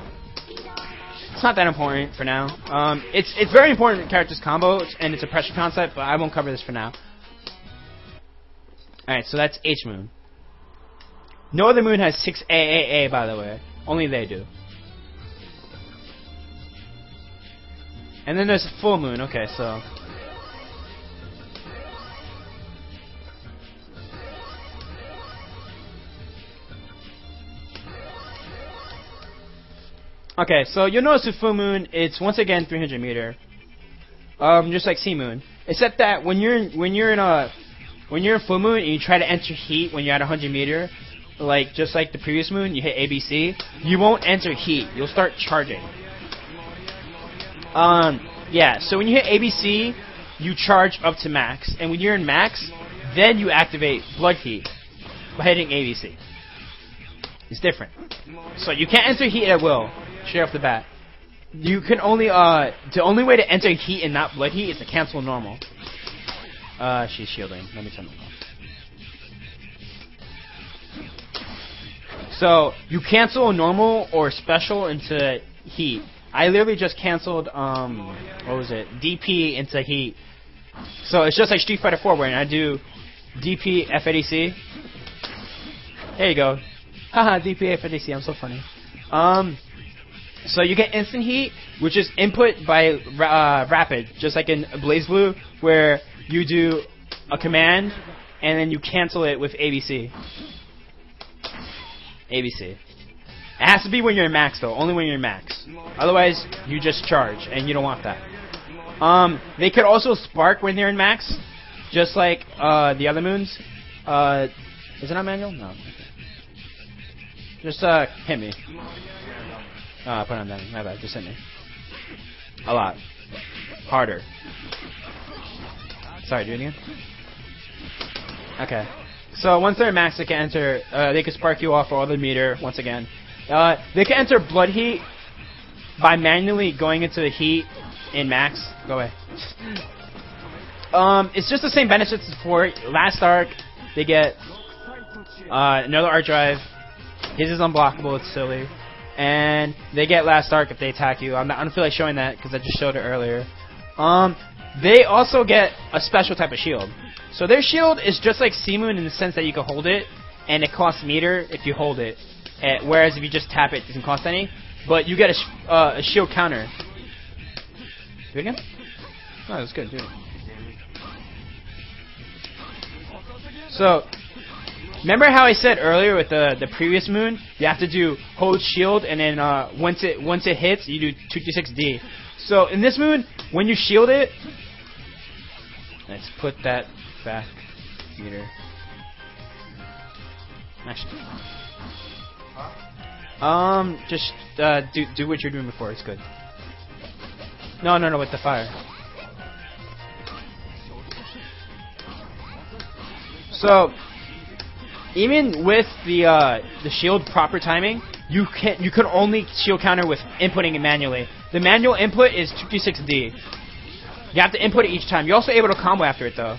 It's not that important for now. It's very important in characters combo, and it's a pressure concept, but I won't cover this for now. Alright, so that's H-Moon. No other moon has 6AAA, by the way. Only they do. And then there's full moon. Okay, so... Okay, so you'll notice with full moon, it's once again 300 meter, just like C moon. Except that when you're in full moon and you try to enter heat when you're at 100 meter, just like the previous moon, you hit ABC, you won't enter heat. You'll start charging. Yeah. So when you hit ABC, you charge up to max, and when you're in max, then you activate blood heat by hitting ABC. It's different. So you can't enter heat at will. Straight off the bat. You can only, the only way to enter heat and not blood heat is to cancel normal. She's shielding. Let me turn it off. So, you cancel normal or special into heat I literally just canceled what was it? DP into heat. So it's just like Street Fighter 4 where I do DP FADC. There you go. Haha, DP FADC. I'm so funny. So you get instant heat, which is input by rapid, just like in BlazBlue, where you do a command and then you cancel it with ABC. ABC. It has to be when you're in max, though. Only when you're in max. Otherwise, you just charge, and you don't want that. They could also spark when they're in max, just like the other moons. Is it not manual? No. Just hit me. Put on that. My bad. Just hit me. A lot. Harder. Sorry, do it again. Okay. So once they're in max, they can enter. They can spark you off for all the meter once again. They can enter blood heat by manually going into the heat in max. Go away. It's just the same benefits as before. Last arc, they get another art drive. His is unblockable. It's silly. And they get last arc if they attack you. I don't feel like showing that because I just showed it earlier. They also get a special type of shield. So their shield is just like C-Moon in the sense that you can hold it, and it costs meter if you hold it. Whereas if you just tap it, it doesn't cost any. But you get a shield counter. Do it again? Oh, that's good. Do it. So, remember how I said earlier with the previous moon, you have to do hold shield, and then once it hits, you do 2d6d. So in this moon, when you shield it, let's put that back meter. Actually, just do what you're doing before. It's good. No, with the fire. So even with the shield proper timing, you can only shield counter with inputting it manually. The manual input is 2d6d. You have to input it each time. You're also able to combo after it though.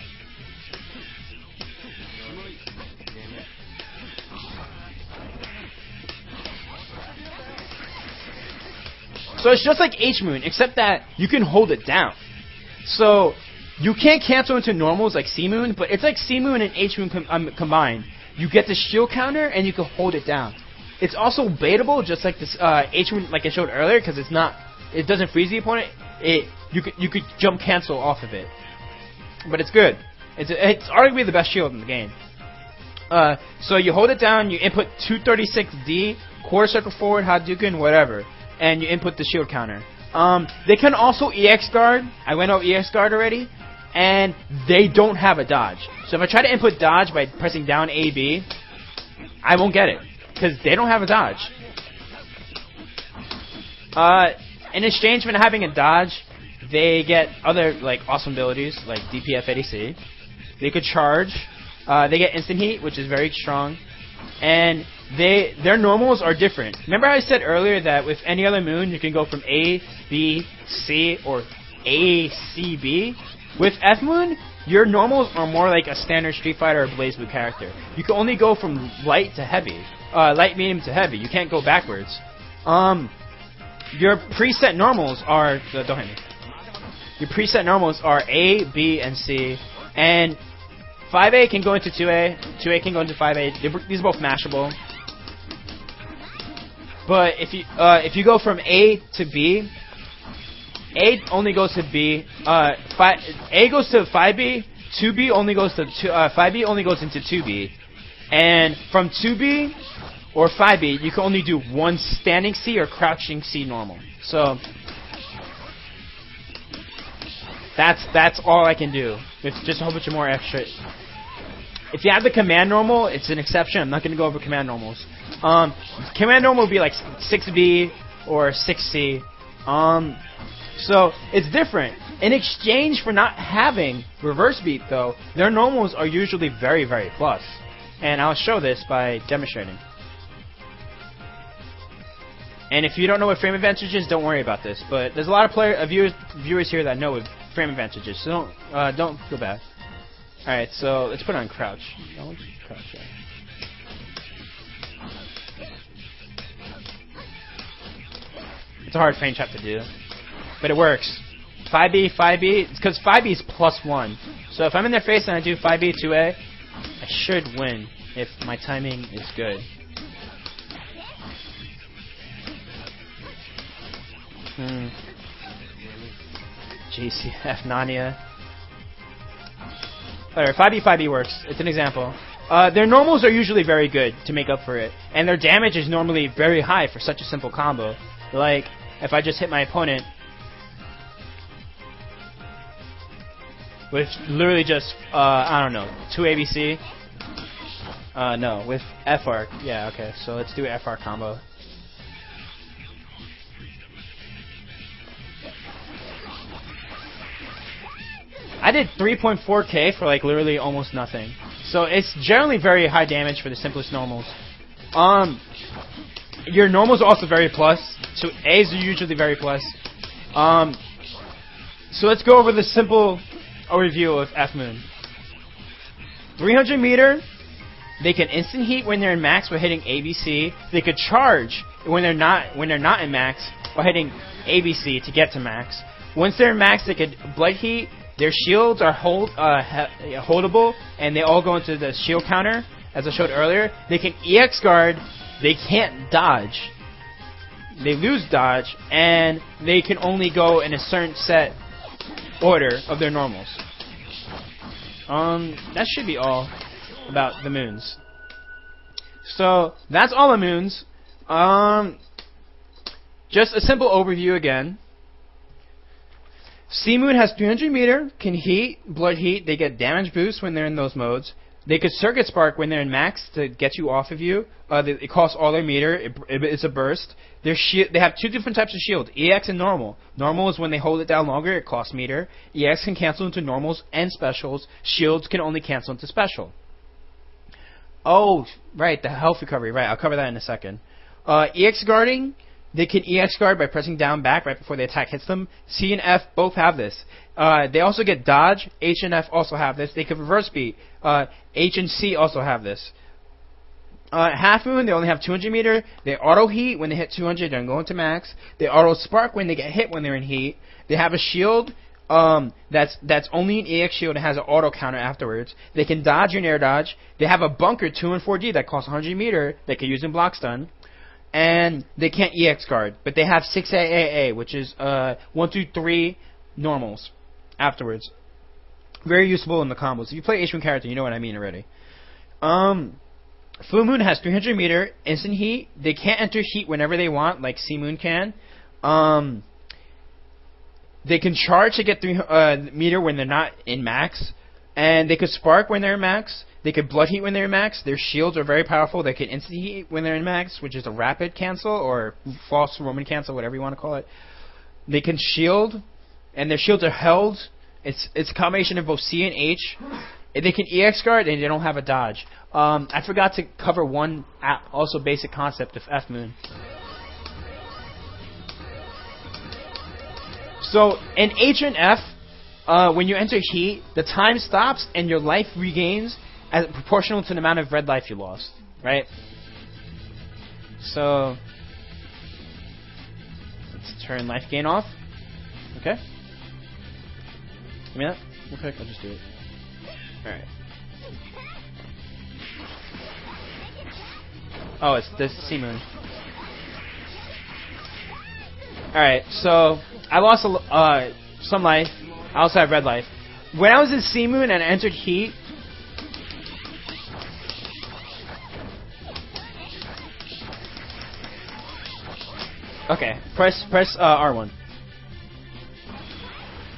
So it's just like H-Moon, except that you can hold it down. So you can't cancel into normals like C-Moon, but it's like C-Moon and H-Moon combined. You get the shield counter, and you can hold it down. It's also baitable, just like this H-Moon, like I showed earlier, because it doesn't freeze the opponent. You could jump cancel off of it, but it's good. It's arguably the best shield in the game. So you hold it down, you input 236D, quarter circle forward, Hadouken, whatever, and you input the shield counter. They can also EX guard. I went over EX guard already, and they don't have a dodge. So if I try to input dodge by pressing down AB, I won't get it because they don't have a dodge. In exchange for not having a dodge, they get other like awesome abilities like DPF ADC. They could charge. They get instant heat, which is very strong, and their normals are different. Remember how I said earlier that with any other moon you can go from A, B, C, or A, C, B? With F Moon, your normals are more like a standard Street Fighter or BlazBlue character. You can only go from light to heavy, light, medium to heavy. You can't go backwards. Your preset normals are don't hit me. Your preset normals are A, B, and C, and 5A can go into 2A, 2A can go into 5A. These are both mashable. But if you go from A to B, A only goes to B. A goes to 5B. 2B only goes to 5B only goes into 2B, and from 2B or 5B you can only do one standing C or crouching C normal. So that's all I can do. It's just a whole bunch of more extra. If you have the command normal, it's an exception. I'm not going to go over command normals. Command normal would be like 6B or 6C. So it's different. In exchange for not having reverse beat, though, their normals are usually very, very plus. And I'll show this by demonstrating. And if you don't know what frame advantage is, don't worry about this. But there's a lot of viewers here that know what frame advantage is, so don't feel bad. Alright, so let's put on crouch. No, let's crouch, yeah. It's a hard frame trap to do, but it works. 5B, 5B, it's because 5B is +1. So if I'm in their face and I do 5B, 2A, I should win if my timing is good. GCF, Nania. Alright, 5B, 5B works. It's an example. Their normals are usually very good to make up for it. And their damage is normally very high for such a simple combo. Like, if I just hit my opponent with literally just, I don't know, 2 ABC. No, with F-Arc. Yeah, okay, so let's do an F-Arc combo. I did 3.4k for like literally almost nothing. So it's generally very high damage for the simplest normals. Your normals are also very plus. So A's are usually very plus. So let's go over the simple overview of F-Moon. 300 meter. They can instant heat when they're in max by hitting ABC. They could charge when they're not in max by hitting ABC to get to max. Once they're in max, they could blood heat. Their shields are holdable, and they all go into the shield counter, as I showed earlier. They can EX guard. They can't dodge. They lose dodge, and they can only go in a certain set order of their normals. That should be all about the moons. So that's all the moons. Just a simple overview again. C-Moon has 300 meter, can heat, blood heat. They get damage boost when they're in those modes. They could circuit spark when they're in max to get you off of you. It costs all their meter. It's a burst. They have two different types of shield, EX and normal. Normal is when they hold it down longer, it costs meter. EX can cancel into normals and specials. Shields can only cancel into special. Oh, right, the health recovery. Right, I'll cover that in a second. EX guarding. They can EX guard by pressing down back right before the attack hits them. C and F both have this. They also get dodge. H and F also have this. They can reverse beat. H and C also have this. Half Moon, they only have 200 meter. They auto heat when they hit 200 and go into max. They auto spark when they get hit when they're in heat. They have a shield that's only an EX shield and has an auto counter afterwards. They can dodge and air dodge. They have a bunker 2 and 4D that costs 100 meter. They can use in block stun. And they can't EX guard, but they have 6 AAA, which is 1, 2, 3 normals afterwards. Very useful in the combos. If you play H-Moon character, you know what I mean already. Full Moon has 300 meter, instant heat. They can't enter heat whenever they want, like C-Moon can. They can charge to get 3 meter when they're not in max. And they could spark when they're in max. They could blood heat when they're in max. Their shields are very powerful. They can instant heat when they're in max, which is a rapid cancel or false Roman cancel, whatever you want to call it. They can shield, and their shields are held. It's a combination of both C and H. And they can EX guard, and they don't have a dodge. I forgot to cover one also basic concept of F-Moon. So in H and F, when you enter heat, the time stops and your life regains as proportional to the amount of red life you lost, right? So let's turn life gain off. Okay. Give me that real quick. I'll just do it. All right. Oh, it's this C-Moon. All right. So I lost some life. I also have red life. When I was in C-Moon and I entered heat, okay, press R1.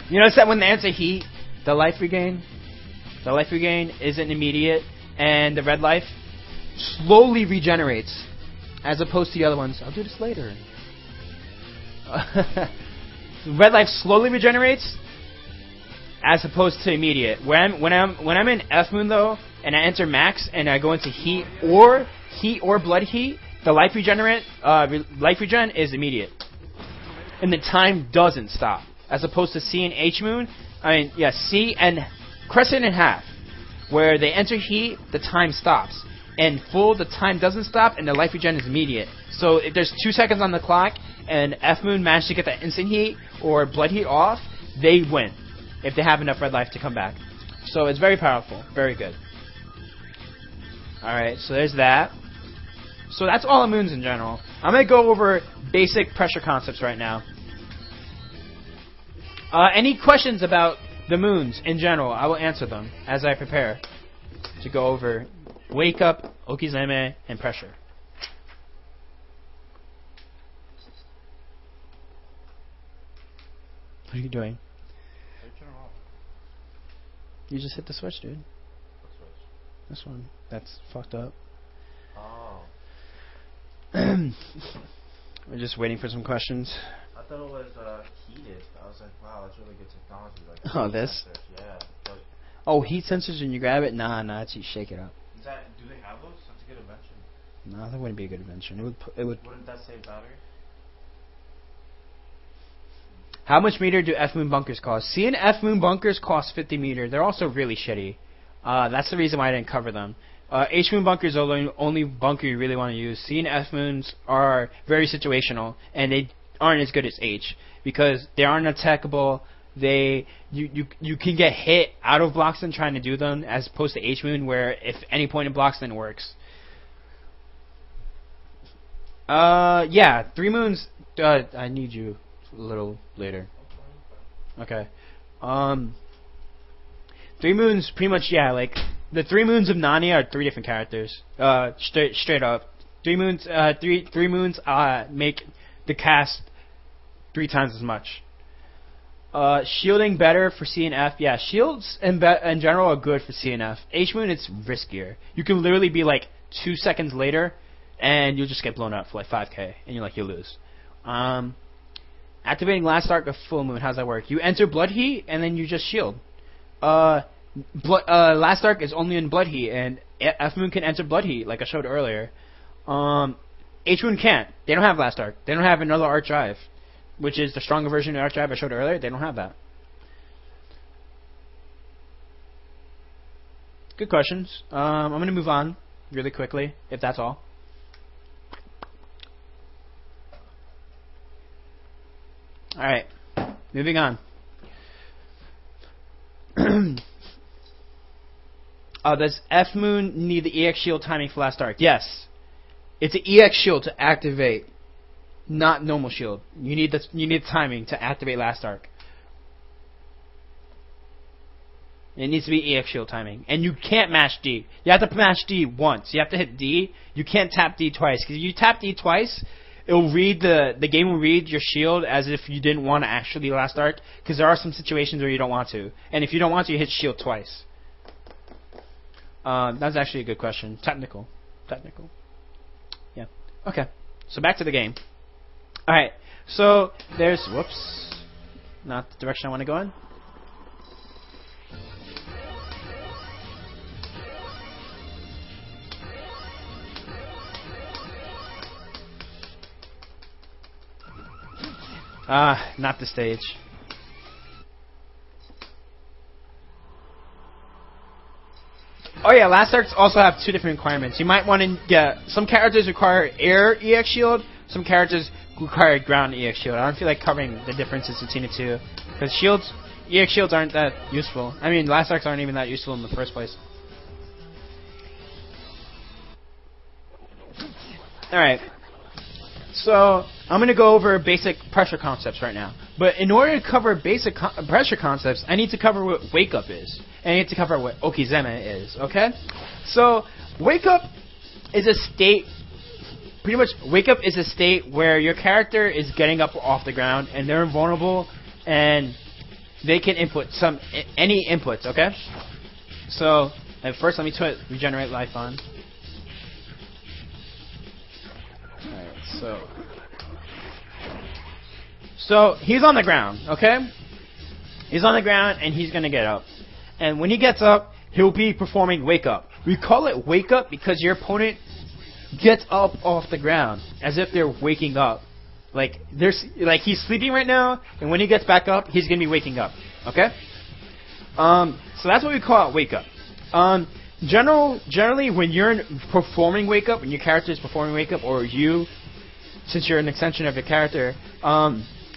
You notice that when they enter heat, the life regain isn't immediate, and the red life slowly regenerates, as opposed to the other ones. I'll do this later. Red life slowly regenerates, as opposed to immediate. When I'm in F-Moon though, and I enter max and I go into heat or blood heat, the life regen is immediate, and the time doesn't stop. As opposed to C and H-Moon, C and Crescent and Half, where they enter heat, the time stops, and full the time doesn't stop, and the life regen is immediate. So if there's 2 seconds on the clock, and F Moon manage to get that instant heat or blood heat off, they win if they have enough red life to come back. So it's very powerful, very good. Alright, so there's that. So that's all the moons in general. I'm going to go over basic pressure concepts right now. Any questions about the moons in general, I will answer them as I prepare to go over Wake Up, Okizeme, and Pressure. What are you doing? You just hit the switch, dude. What switch? This one. That's fucked up. Oh. We're just waiting for some questions. I thought it was heated. I was like, wow, that's really good technology. Like, Oh, this? sensors. Yeah. But Oh, heat sensors when you grab it? Nah, it's you shake it up. is that, do they have those? That's a good invention. No, that wouldn't be a good invention. Wouldn't that save battery? How much meter do F Moon bunkers cost? C and F Moon bunkers cost 50 meter. They're also really shitty. That's the reason why I didn't cover them. H Moon bunkers are the only bunker you really want to use. C and F Moons are very situational, and they aren't as good as H because they aren't attackable. You can get hit out of Bloxton trying to do them, as opposed to H Moon, where if any point in Bloxton works. Yeah, 3 moons. I need you a little later. Okay. 3 moons, pretty much, yeah, like, the 3 moons of Nania are 3 different characters. Straight up. 3 moons, three moons, make the cast 3 times as much. Shielding better for C and F. Yeah, shields in general are good for C and F. H Moon, it's riskier. You can literally be like 2 seconds later, and you'll just get blown up for like 5k, and you lose. Activating Last Arc of Full Moon, how's that work? You enter Blood Heat, and then you just shield. Last Arc is only in Blood Heat, and F Moon can enter Blood Heat, like I showed earlier. H Moon can't. They don't have Last Arc. They don't have another Arc Drive, which is the stronger version of Arc Drive I showed earlier. They don't have that. Good questions. I'm going to move on really quickly, if that's all. Alright, moving on. Does F Moon need the EX shield timing for Last Arc? Yes. It's an EX shield to activate, not normal shield. You need timing to activate Last Arc. It needs to be EX shield timing. And you can't mash D. You have to mash D once. You have to hit D. You can't tap D twice. Because if you tap D twice, it'll read the game will read your shield as if you didn't want to actually Last Arc, because there are some situations where you don't want to, and if you don't want to, you hit shield twice. That's actually a good question. Technical, yeah. Okay, so back to the game. All right, so there's not the direction I want to go in. Not the stage. Oh yeah, Last Arcs also have 2 different requirements. You might want to get... Some characters require air EX shield, some characters require ground EX shield. I don't feel like covering the differences between the 2. Because shields, EX shields aren't that useful. I mean, Last Arcs aren't even that useful in the first place. Alright. So, I'm going to go over basic pressure concepts right now. But in order to cover basic pressure concepts, I need to cover what Wake Up is. And I need to cover what Okizeme is, okay? So, Wake Up is a state... Pretty much, Wake Up is a state where your character is getting up off the ground, and they're invulnerable, and they can input any inputs, okay? So, first let me put Regenerate Life on. So he's on the ground, okay? He's on the ground and he's gonna get up. And when he gets up, he'll be performing Wake Up. We call it Wake Up because your opponent gets up off the ground as if they're waking up. Like he's sleeping right now, and when he gets back up, he's gonna be waking up. Okay? So that's what we call it Wake Up. Generally, when you're performing Wake Up, when your character is performing Wake Up, or you since you're an extension of your character,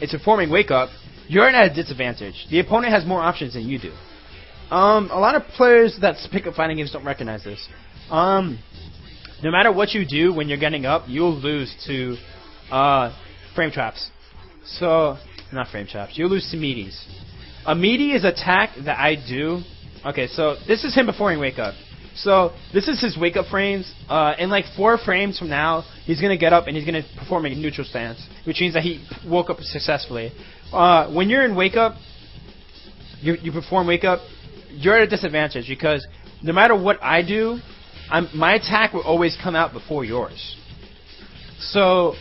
it's performing wake up, you're at a disadvantage. The opponent has more options than you do. A lot of players that pick up fighting games don't recognize this. No matter what you do when you're getting up, you'll lose to frame traps. So, not frame traps. You'll lose to meaties. A meaty is attack that I do. Okay, so this is him performing wake up. So this is his wake up frames. In like 4 frames from now, he's gonna get up and he's gonna perform a neutral stance, which means that he woke up successfully. When you're in wake up, you perform wake up, you're at a disadvantage because no matter what I do, my attack will always come out before yours. So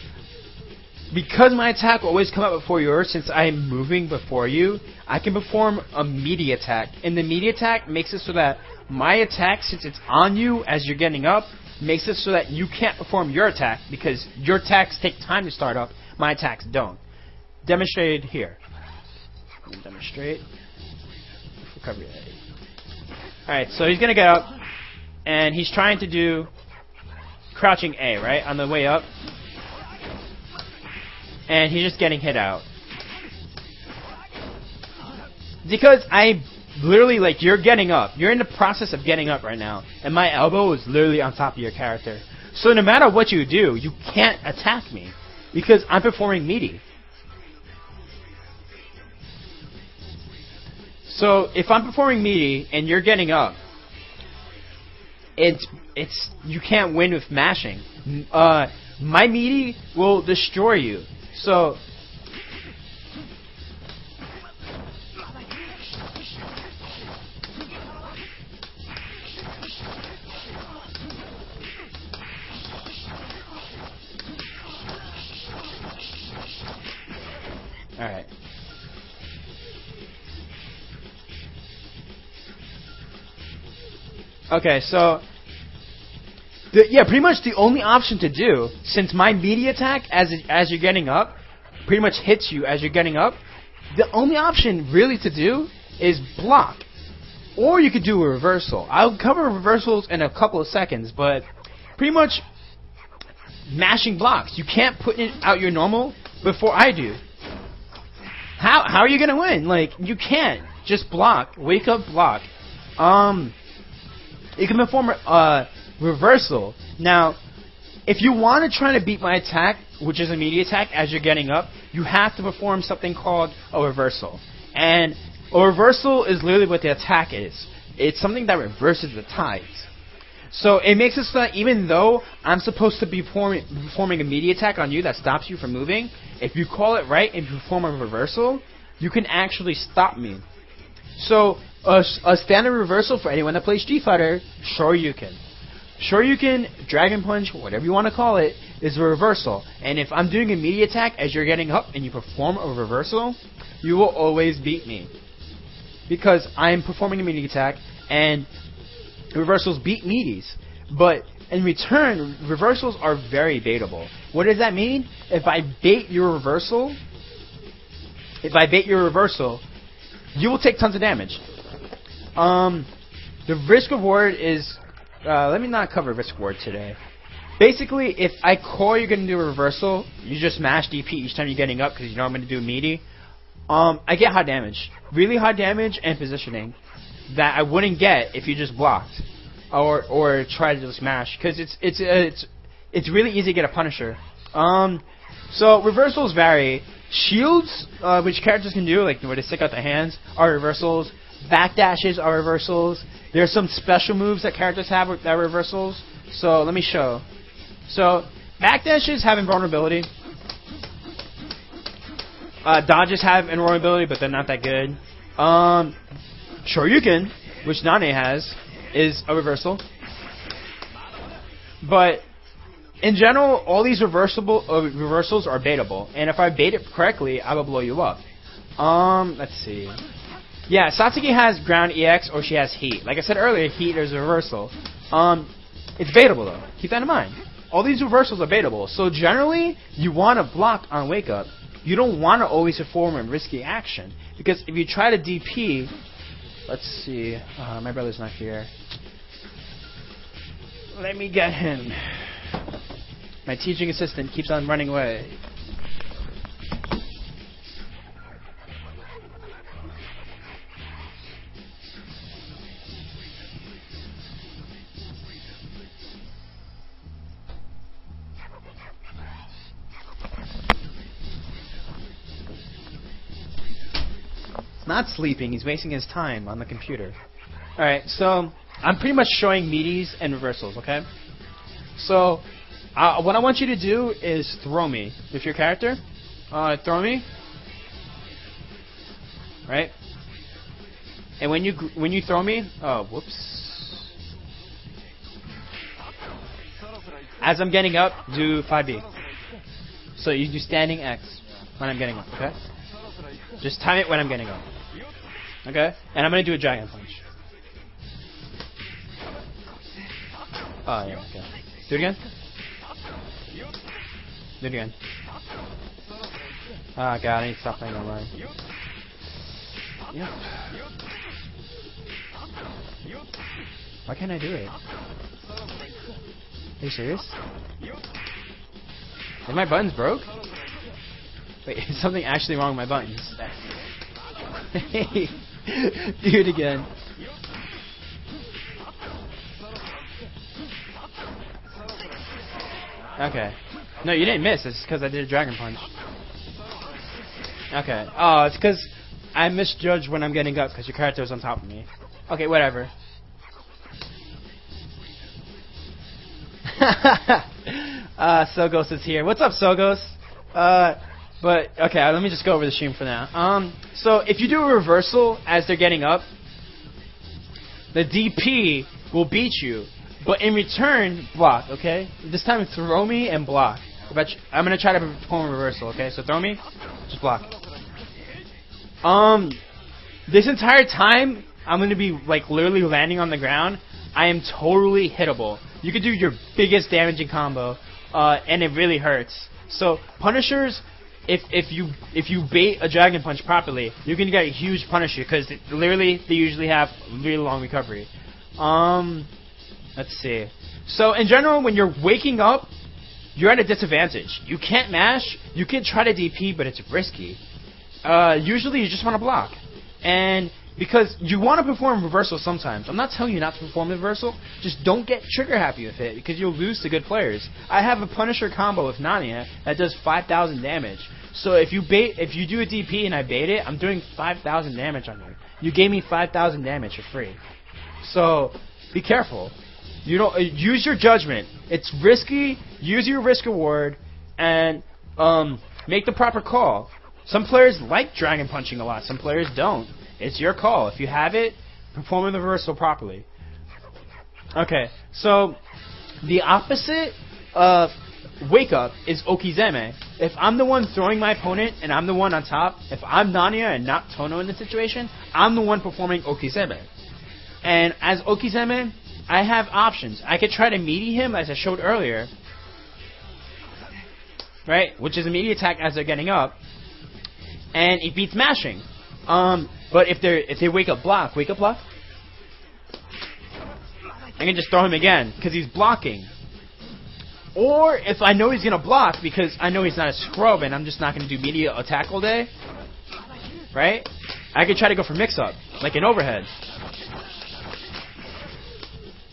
because my attack will always come out before yours, since I'm moving before you, I can perform a meaty attack. And the meaty attack makes it so that my attack, since it's on you as you're getting up, makes it so that you can't perform your attack because your attacks take time to start up. My attacks don't. Demonstrated here. Demonstrate. Recovery. Alright, so he's going to get up, and he's trying to do crouching A, right, on the way up. And he's just getting hit out. Because I literally, like, you're getting up. You're in the process of getting up right now. And my elbow is literally on top of your character. So no matter what you do, you can't attack me. Because I'm performing meaty. So if I'm performing meaty and you're getting up, it's you can't win with mashing. My meaty will destroy you. So alright. Okay, so pretty much the only option to do, since my meaty attack as you're getting up pretty much hits you as you're getting up, the only option really to do is block. Or you could do a reversal. I'll cover reversals in a couple of seconds, but pretty much mashing blocks. You can't put it out your normal before I do. How are you gonna win? Like, you can't. Just block. Wake up, block. You can perform reversal. Now, if you want to try to beat my attack, which is a meaty attack, as you're getting up, you have to perform something called a reversal. And a reversal is literally what the attack is. It's something that reverses the tides. So it makes it so that even though I'm supposed to be performing a meaty attack on you that stops you from moving, if you call it right and perform a reversal, you can actually stop me. So a standard reversal for anyone that plays Street Fighter, Shoryuken. Shoryuken, Dragon Punch, whatever you want to call it, is a reversal. And if I'm doing a meaty attack as you're getting up and you perform a reversal, you will always beat me. Because I'm performing a meaty attack and reversals beat meaties. But in return, reversals are very baitable. What does that mean? If I bait your reversal, you will take tons of damage. The risk reward is, let me not cover risk reward today. Basically, if I call you're going to do a reversal, you just mash DP each time you're getting up because you know I'm going to do meaty. I get high damage, really high damage and positioning that I wouldn't get if you just blocked or tried to just mash, because it's really easy to get a Punisher. So reversals vary. Shields, which characters can do, like where they stick out their hands, are reversals. Backdashes are reversals. There's some special moves that characters have that are reversals. So let me show. So backdashes have invulnerability. Dodges have invulnerability, but they're not that good. Shoryuken, which Nane has, is a reversal. But in general, all these reversals are baitable, and if I bait it correctly, I will blow you up. Let's see. Yeah, Satsuki has ground EX, or she has heat. Like I said earlier, heat is a reversal. It's baitable though. Keep that in mind. All these reversals are baitable, so generally you want to block on wake up. You don't want to always perform a risky action, because if you try to DP, let's see. My brother's not here. Let me get him. My teaching assistant keeps on running away. He's not sleeping, he's wasting his time on the computer. Alright, so I'm pretty much showing meaties and reversals, okay? So, what I want you to do is throw me with your character. Throw me. Right? And when you throw me, oh, whoops. As I'm getting up, do 5B. So you do standing X when I'm getting up, okay? Just time it when I'm getting up. Okay? And I'm going to do a Dragon Punch. Oh, yeah, okay. Do it again. Do it again. Oh, God, I need to stop playing online. Yep. Why can't I do it? Are you serious? Are my buttons broke? Wait, is something actually wrong with my buttons? Hey, do it again. Okay. No, you didn't miss. It's because I did a Dragon Punch. Okay. Oh, it's because I misjudged when I'm getting up because your character was on top of me. Okay, whatever. Sogos is here. What's up, Sogos? But okay, let me just go over the stream for now. So if you do a reversal as they're getting up, the DP will beat you, but in return, block. Okay, this time throw me and block. I'm gonna try to perform a reversal. Okay, so throw me, just block. This entire time I'm gonna be like literally landing on the ground. I am totally hittable. You could do your biggest damaging combo, and it really hurts. So Punishers, if you bait a Dragon Punch properly, you can get a huge Punisher because literally they usually have really long recovery. Let's see. So in general, when you're waking up, you're at a disadvantage. You can't mash. You can try to DP, but it's risky. Usually you just want to block, and because you want to perform reversal sometimes. I'm not telling you not to perform reversal. Just don't get trigger happy with it because you'll lose to good players. I have a Punisher combo with Nania that does 5,000 damage. So if you do a DP and I bait it, I'm doing 5,000 damage on you. You gave me 5,000 damage for free. So be careful. You don't use your judgment. It's risky. Use your risk reward and make the proper call. Some players like Dragon Punching a lot. Some players don't. It's your call. If you have it, perform the reversal properly. Okay, so the opposite of Wake Up is Okizeme. If I'm the one throwing my opponent and I'm the one on top, if I'm Nania and not Tono in the situation, I'm the one performing Okizeme. And as Okizeme, I have options. I could try to meaty him, as I showed earlier, right? Which is a meaty attack as they're getting up, and it beats mashing. But if they wake up block, I can just throw him again because he's blocking. Or if I know he's gonna block because I know he's not a scrub and I'm just not gonna do media attack all day, right? I could try to go for mix up like an overhead,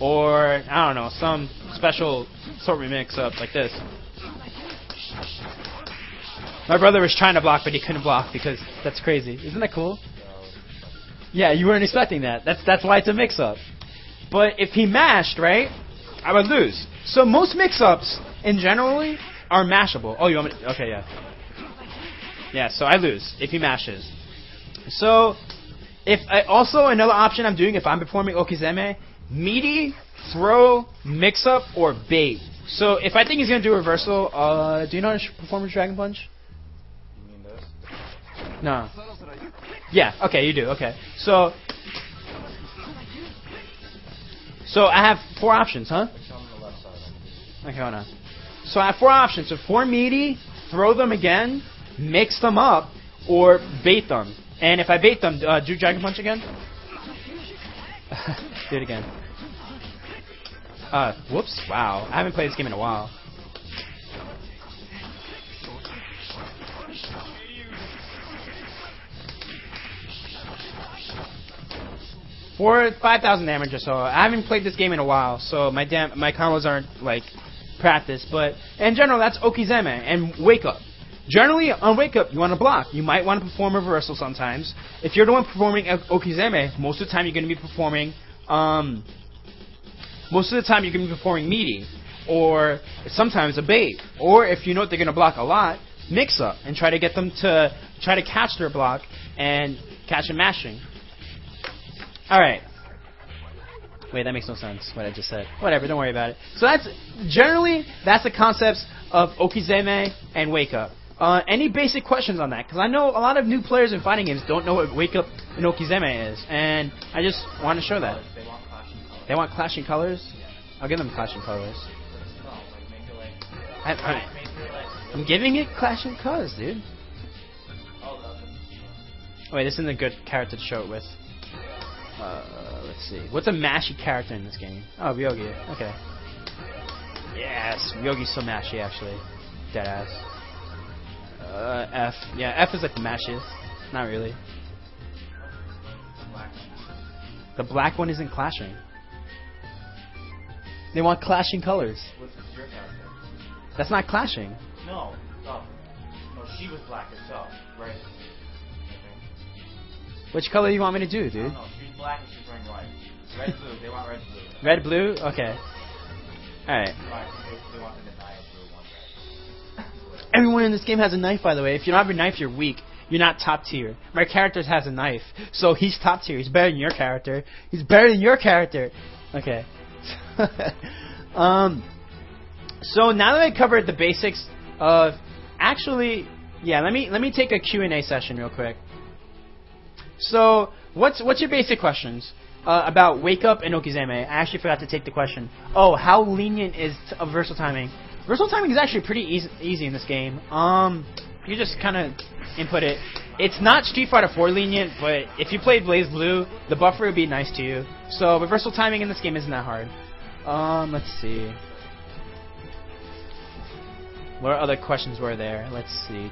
or I don't know, some special sort of mix up like this. My brother was trying to block, but he couldn't block because that's crazy. Isn't that cool? Yeah, you weren't expecting that. That's why it's a mix-up. But if he mashed, right, I would lose. So most mix-ups, in generally, are mashable. Oh, you want me to, okay, yeah. Yeah, so I lose if he mashes. So, also another option I'm doing if I'm performing Okizeme, meaty, throw, mix-up, or bait. So if I think he's going to do a reversal, do you know how to perform a Dragon Punch? You mean this? No. Yeah, okay, you do, okay. So I have 4 options, huh? It's on the left side. Okay, hold on. So I have 4 options. So 4 meaty, throw them again, mix them up, or bait them. And if I bait them, do Dragon Punch again? Do it again. Whoops, wow. I haven't played this game in a while. for 5,000 damage or so. I haven't played this game in a while, so my combos aren't like practiced. But in general, that's Okizeme and Wake Up. Generally, on Wake Up, you want to block. You might want to perform a reversal sometimes. If you're the one performing Okizeme, most of the time you're going to be performing. Most of the time you're going to be performing meaty, or sometimes a bait, or if you know that they're going to block a lot, mix up and try to get them to try to catch their block and catch and mashing. All right. Wait, that makes no sense, what I just said. Whatever, don't worry about it. So that's the concepts of Okizeme and Wake Up. Any basic questions on that? Because I know a lot of new players in fighting games don't know what Wake Up and Okizeme is, and I just want to show that. They want clashing colors? I'll give them clashing colors. I'm giving it clashing colors, dude. Wait, this isn't a good character to show it with. Let's see. What's a mashy character in this game? Oh, Ryogi. Okay. Yes, Ryogi's so mashy, actually. Deadass. F. Yeah, F is like the mashiest. Not really. The black one isn't clashing. They want clashing colors. What's your character? That's not clashing. No. No, she was black herself, right? Which color do you want me to do, dude? No, she's black and she's wearing white. Red, blue. They want red, blue. Red, blue? Okay. Alright. They want the knife, blue, one red. Everyone in this game has a knife, by the way. If you don't have a knife, you're weak. You're not top tier. My character has a knife, so he's top tier. He's better than your character. He's better than your character. Okay. So now that I covered the basics of, actually, yeah, let me take a Q&A session real quick. So what's your basic questions about Wake Up and Okizeme? I actually forgot to take the question. Oh, how lenient is versatile timing? Versatile timing is actually pretty easy in this game. You just kind of input it. It's not Street Fighter 4 lenient, but if you played BlazBlue, the buffer would be nice to you. So reversal timing in this game isn't that hard. Let's see. What other questions were there? Let's see.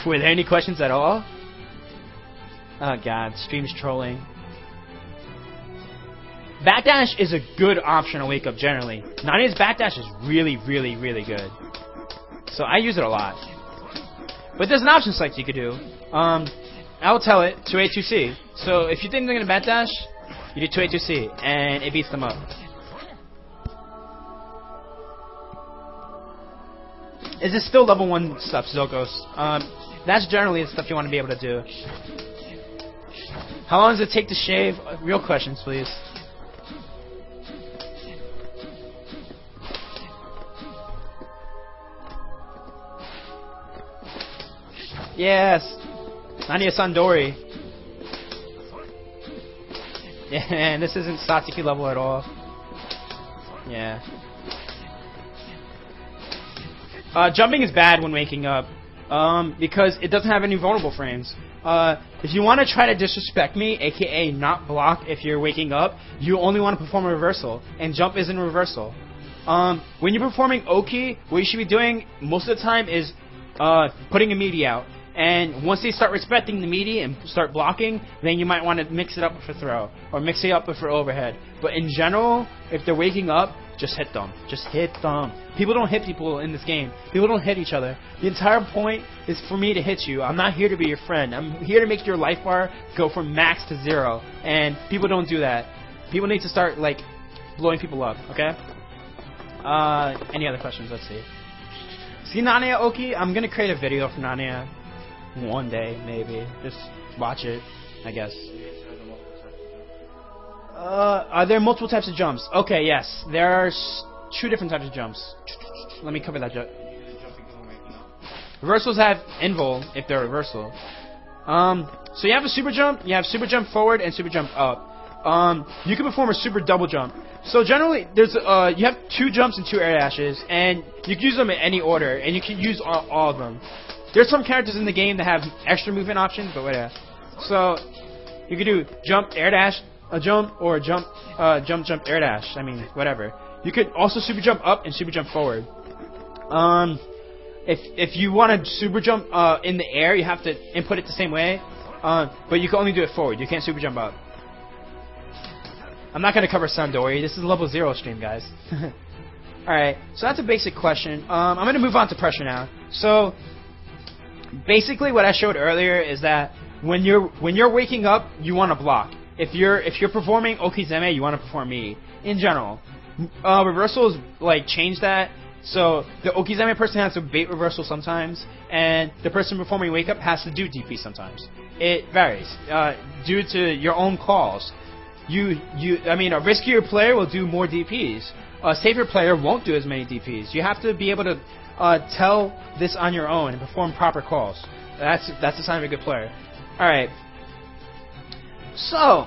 Were there any questions at all? Oh god, stream's trolling. Backdash is a good option to Wake Up generally. Nania's backdash is really, really, really good. So I use it a lot. But there's an option select you could do. I will tell it 2A2C. So if you think they're going to backdash, you do 2A2C, and it beats them up. Is this still level 1 stuff, Zokos? That's generally the stuff you want to be able to do. How long does it take to shave? Real questions, please. Yes! Nania Sandori. Yeah, and this isn't Satsuki level at all. Yeah. Jumping is bad when waking up, because it doesn't have any vulnerable frames. If you want to try to disrespect me, aka not block if you're waking up, you only want to perform a reversal, and jump isn't a reversal. When you're performing Oki, what you should be doing most of the time is putting a meaty out. And once they start respecting the meaty and start blocking, then you might want to mix it up for throw, or mix it up for overhead. But in general, if they're waking up, just hit them. Just hit them. People don't hit people in this game. People don't hit each other. The entire point is for me to hit you. I'm not here to be your friend. I'm here to make your life bar go from max to 0. And people don't do that. People need to start, like, blowing people up, okay? Any other questions? Let's see. See Nania Oki? I'm going to create a video for Nania. One day, maybe. Just watch it, I guess. Are there multiple types of jumps? Okay, yes. There are 2 different types of jumps. Let me cover that jump. Reversals have invul if they're reversal. So you have a super jump, you have super jump forward and super jump up. You can perform a super double jump. So generally, there's you have 2 jumps and 2 air dashes, and you can use them in any order, and you can use all of them. There's some characters in the game that have extra movement options, but whatever. So you can do jump, air dash, a jump, or jump, jump, air dash. I mean, whatever. You could also super jump up and super jump forward. if you want to super jump in the air, you have to input it the same way. But you can only do it forward. You can't super jump up. I'm not going to cover Sandori. This is a level 0 stream, guys. Alright, so that's a basic question. I'm going to move on to pressure now. So, basically what I showed earlier is that when you're waking up, you want to block. If you're performing Okizeme, you want to perform me. In general. Reversals, like, change that. So, the Okizeme person has to bait reversal sometimes, and the person performing wake up has to do DP sometimes. It varies. Due to your own calls. I mean, a riskier player will do more DPs. A safer player won't do as many DPs. You have to be able to tell this on your own and perform proper calls. That's the sign of a good player. Alright. So,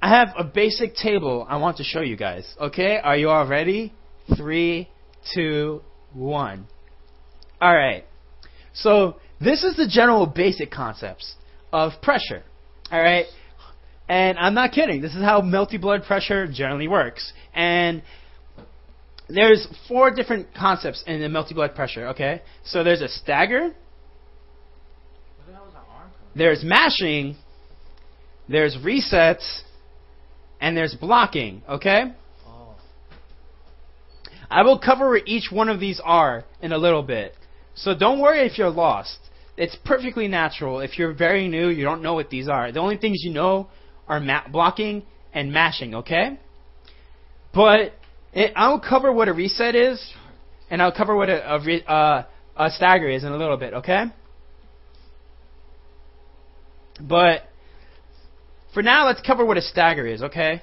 I have a basic table I want to show you guys. Okay? Are you all ready? 3, 2, 1. Alright. So, this is the general basic concepts of pressure. Alright? And I'm not kidding. This is how melty blood pressure generally works. And there's 4 different concepts in the melty blood pressure, okay? So there's a stagger. Where the hell is that arm coming? There's mashing. There's resets. And there's blocking, okay? Oh. I will cover what each one of these are in a little bit. So don't worry if you're lost. It's perfectly natural. If you're very new, you don't know what these are. The only things you know are blocking and mashing, okay? But I'll cover what a reset is, and I'll cover what a stagger is in a little bit, okay? But for now, let's cover what a stagger is, okay?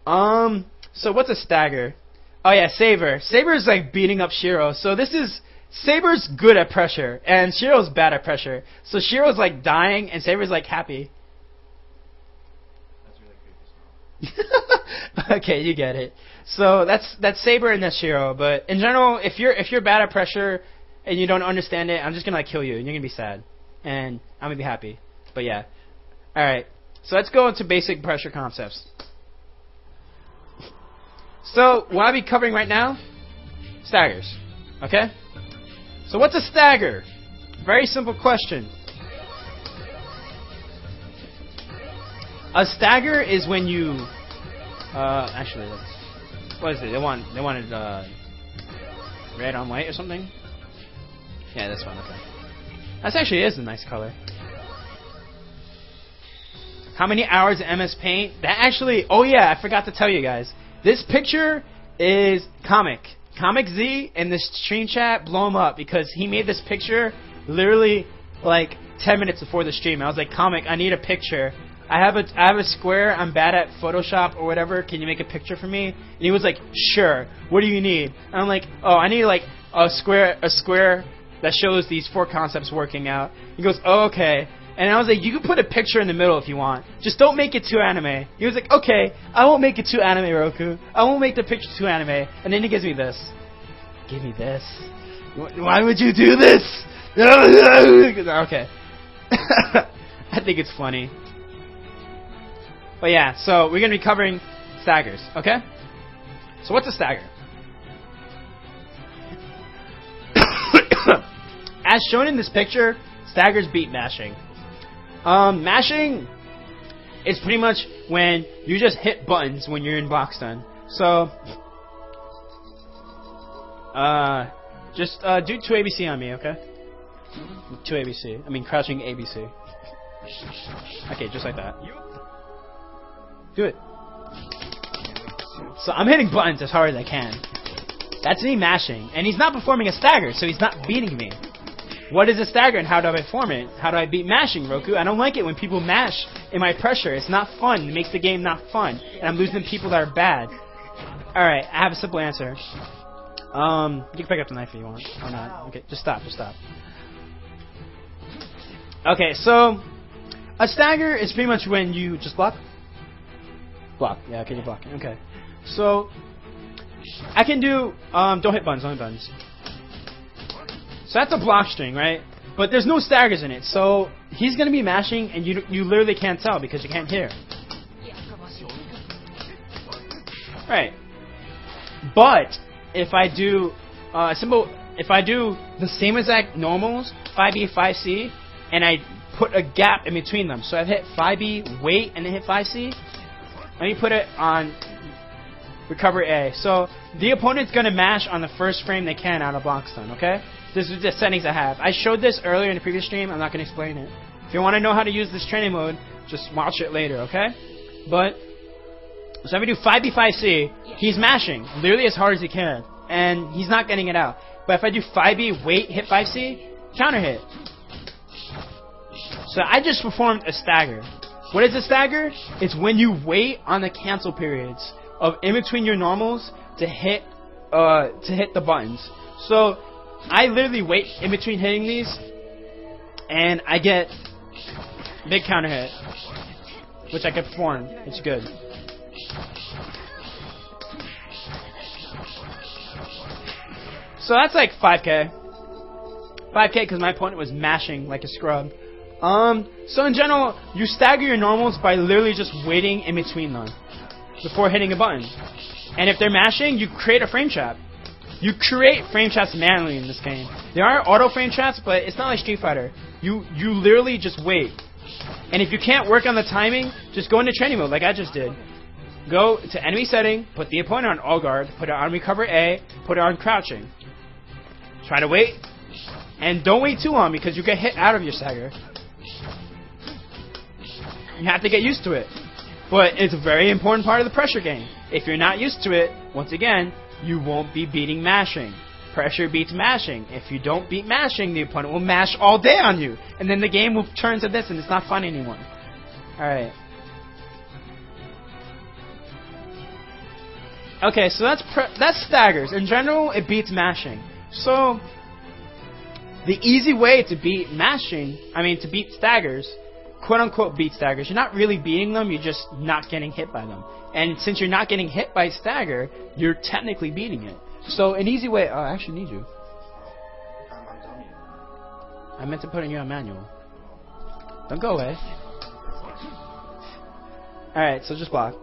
So what's a stagger? Oh yeah, Saber. Saber is like beating up Shiro. So Saber's good at pressure, and Shiro's bad at pressure. So Shiro's like dying, and Saber's like happy. Okay, you get it. So that's Saber and that's Shiro. But in general, if you're bad at pressure and you don't understand it, I'm just gonna like kill you and you're gonna be sad, and I'm gonna be happy. But yeah, all right. So let's go into basic pressure concepts. So what I'll be covering right now, staggers. Okay. So what's a stagger? Very simple question. A stagger is when you, actually, what is it? They wanted red on white or something? Yeah, this one, okay. That actually is a nice color. How many hours of MS Paint? That actually, oh yeah, I forgot to tell you guys. This picture is Comic Z, and this stream chat blow him up because he made this picture literally like 10 minutes before the stream. I was like, Comic, I need a picture. I have a square. I'm bad at Photoshop or whatever. Can you make a picture for me? And he was like, sure. What do you need? And I'm like, oh, I need like a square that shows these 4 concepts working out. He goes, oh, okay. And I was like, you can put a picture in the middle if you want. Just don't make it too anime. He was like, okay, I won't make it too anime, Roku. I won't make the picture too anime. And then he gives me this. Give me this. Why would you do this? Okay. I think it's funny. But yeah, so we're going to be covering staggers, okay? So what's a stagger? As shown in this picture, staggers beat mashing. Mashing is pretty much when you just hit buttons when you're in block stun. So, just do 2 ABC on me, okay? 2 ABC. I mean, crouching ABC. Okay, just like that. Do it. So I'm hitting buttons as hard as I can. That's me mashing. And he's not performing a stagger, so he's not beating me. What is a stagger and how do I perform it? How do I beat mashing, Roku? I don't like it when people mash in my pressure. It's not fun. It makes the game not fun. And I'm losing people that are bad. Alright, I have a simple answer. You can pick up the knife if you want. Or not. Okay, just stop. Okay, so a stagger is pretty much when you just block. Block. Yeah, okay, you're blocking. Okay. So, I can do, don't hit buttons. So that's a block string, right? But there's no staggers in it. So, he's going to be mashing, and you literally can't tell because you can't hear. Right. But, if I do if I do the same exact normals, 5B, 5C, and I put a gap in between them. So I've hit 5B, wait, and then hit 5C. Let me put it on recover A. So the opponent's going to mash on the first frame they can out of block stun, okay? This is the settings I have. I showed this earlier in the previous stream. I'm not going to explain it. If you want to know how to use this training mode, just watch it later, okay? But, so if we do 5B, 5C, he's mashing literally as hard as he can, and he's not getting it out. But if I do 5B, wait, hit 5C, counter hit. So I just performed a stagger. What is a stagger? It's when you wait on the cancel periods of in between your normals to hit the buttons. So I literally wait in between hitting these, and I get big counter hit, which I can perform. It's good. So that's like 5k. 5k because my opponent was mashing like a scrub. So in general, you stagger your normals by literally just waiting in between them before hitting a button. And if they're mashing, you create a frame trap. You create frame traps manually in this game. There are auto frame traps, but it's not like Street Fighter. You literally just wait. And if you can't work on the timing, just go into training mode like I just did. Go to enemy setting, put the opponent on all guard, put it on recover A, put it on crouching. Try to wait, and don't wait too long because you get hit out of your stagger. You have to get used to it. But it's a very important part of the pressure game. If you're not used to it, once again, you won't be beating mashing. Pressure beats mashing. If you don't beat mashing, the opponent will mash all day on you. And then the game will turn to this and it's not fun anymore. Alright. Okay, so that's staggers. In general, it beats mashing. So, the easy way to beat to beat staggers, quote-unquote beat staggers, you're not really beating them, you're just not getting hit by them. And since you're not getting hit by stagger, you're technically beating it. So, an easy way... Oh, I actually need you. I meant to put in you on manual. Don't go away. Alright, so just block.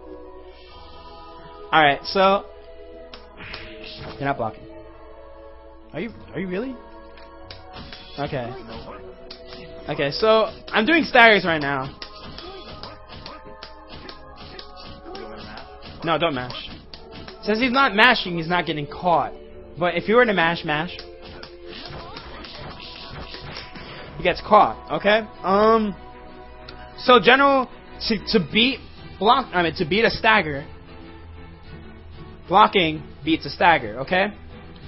Alright, so... You're not blocking. Are you really? Okay. Okay, so I'm doing staggers right now. No, don't mash. Since he's not mashing, he's not getting caught. But if you were to mash, he gets caught. Okay. So general to beat a stagger, blocking beats a stagger. Okay.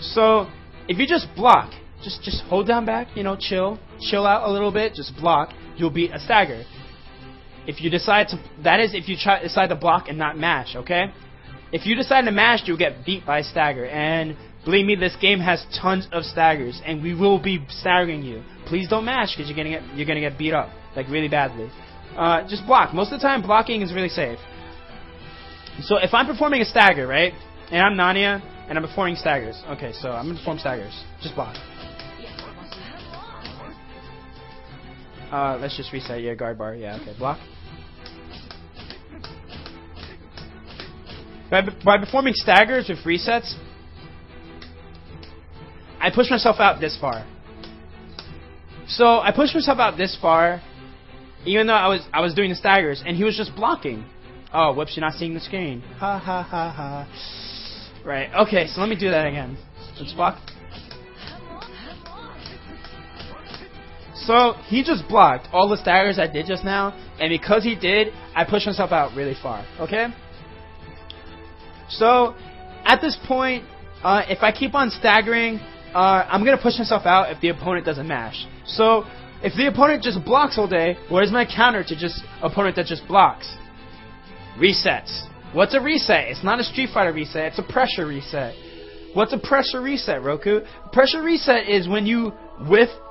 So if you just block, just hold down back, chill out a little bit, just block, you'll beat a stagger. If you decide to, that is if you decide to block and not mash, okay? If you decide to mash, you'll get beat by a stagger. And believe me, this game has tons of staggers, and we will be staggering you. Please don't mash, because you're gonna get beat up, like really badly. Just block. Most of the time, blocking is really safe. So if I'm performing a stagger, right, and I'm Nania, and I'm performing staggers. Okay, so I'm gonna perform staggers. Just block. Let's just reset your guard bar. Yeah, okay, block. By performing staggers with resets, I push myself out this far. So I pushed myself out this far, even though I was doing the staggers, and he was just blocking. Oh, whoops! You're not seeing the screen. Ha ha ha ha. Right. Okay, so let me do that again. Let's block. So he just blocked all the staggers I did just now, and because he did, I pushed myself out really far. Okay. So at this point, if I keep on staggering, I'm gonna push myself out if the opponent doesn't mash. So if the opponent just blocks all day, what is my counter to just opponent that just blocks? Resets. What's a reset? It's not a Street Fighter reset. It's a pressure reset. What's a pressure reset, Roku? Pressure reset is when you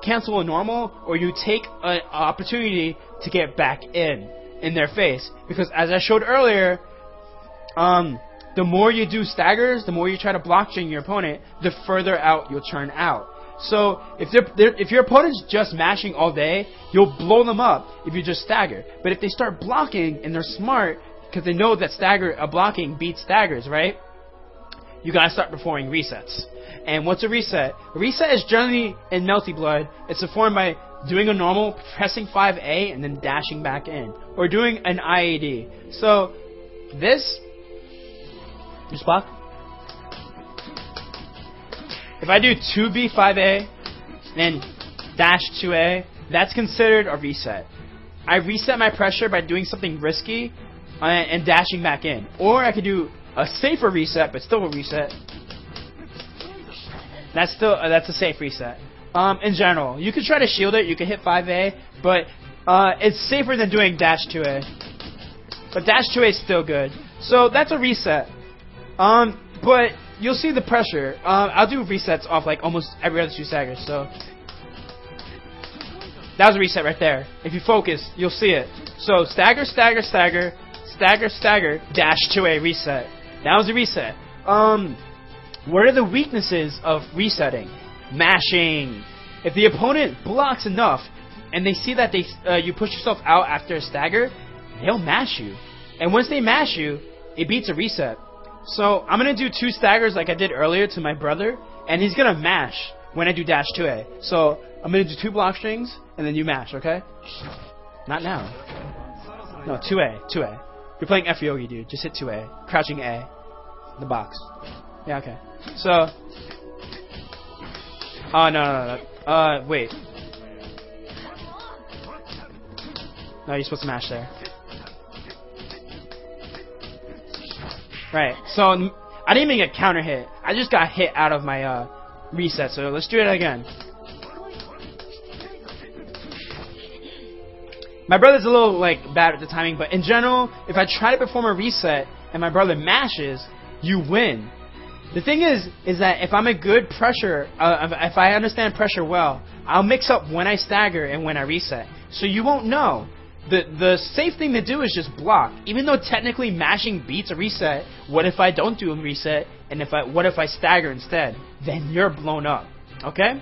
cancel a normal, or you take an opportunity to get back in their face. Because as I showed earlier, the more you do staggers, the more you try to block string your opponent, the further out you'll turn out. So if your opponent's just mashing all day, you'll blow them up if you just stagger. But if they start blocking and they're smart, because they know that blocking beats staggers, right? You gotta start performing resets. And what's a reset? A reset is generally in Melty Blood. It's performed by doing a normal, pressing 5A, and then dashing back in. Or doing an IAD. So, this... Just block. If I do 2B, 5A, then dash 2A, that's considered a reset. I reset my pressure by doing something risky and dashing back in. Or I could do a safer reset, but still a reset. That's a safe reset. In general, you could try to shield it. You could hit 5A, but it's safer than doing dash 2A. But dash 2A is still good. So that's a reset. But you'll see the pressure. I'll do resets off like almost every other 2 staggers. So that was a reset right there. If you focus, you'll see it. So stagger, stagger, stagger, stagger, stagger, dash 2A, reset. That was a reset. What are the weaknesses of resetting? Mashing. If the opponent blocks enough, and they see that you push yourself out after a stagger, they'll mash you. And once they mash you, it beats a reset. So I'm going to do 2 staggers like I did earlier to my brother, and he's going to mash when I do dash 2A. So I'm going to do 2 block strings, and then you mash, okay? Not now. No, 2A, 2A. You're playing F Yogi, dude. Just hit 2A. Crouching A. The box. Yeah, okay. So... Oh, no. Wait. No, you're supposed to mash there. Right, so I didn't even get counter hit. I just got hit out of my reset, so let's do it again. My brother's a little bad at the timing, but in general, if I try to perform a reset and my brother mashes, you win. The thing is that if I'm a good pressure, if I understand pressure well, I'll mix up when I stagger and when I reset. So you won't know. The safe thing to do is just block. Even though technically mashing beats a reset, what if I don't do a reset, and what if I stagger instead? Then you're blown up. Okay?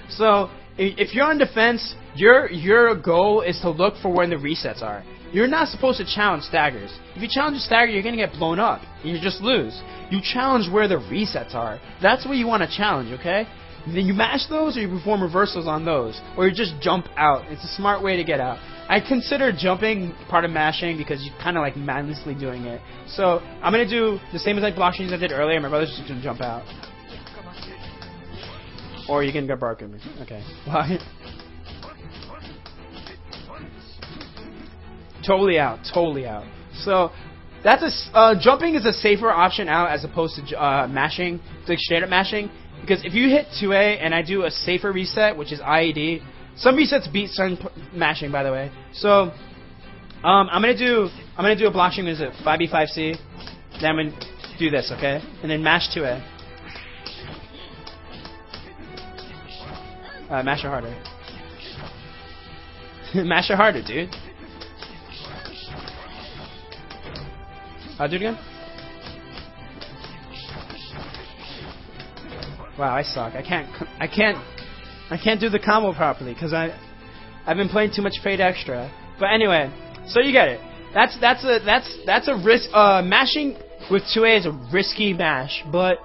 So, if you're on defense, your goal is to look for when the resets are. You're not supposed to challenge staggers. If you challenge a stagger, you're going to get blown up. You just lose. You challenge where the resets are. That's what you want to challenge, okay? Then you mash those, or you perform reversals on those. Or you just jump out. It's a smart way to get out. I consider jumping part of mashing because you're kind of like mindlessly doing it. So I'm going to do the same as like block strings I did earlier. My brother's just going to jump out. Or you can go bark at me. Okay. Totally out. Totally out. So that's jumping is a safer option out as opposed to mashing, like straight up mashing. Because if you hit 2A and I do a safer reset, which is IED, some resets beat some mashing, by the way. So I'm gonna do a block string is it 5B 5C. Then I'm gonna do this, okay? And then mash 2A. Mash it harder. Mash it harder, dude. I'll do it again. Wow, I suck. I can't do the combo properly because I've been playing too much Fate Extra. But anyway, so you get it. That's a risk. Mashing with 2A is a risky mash, but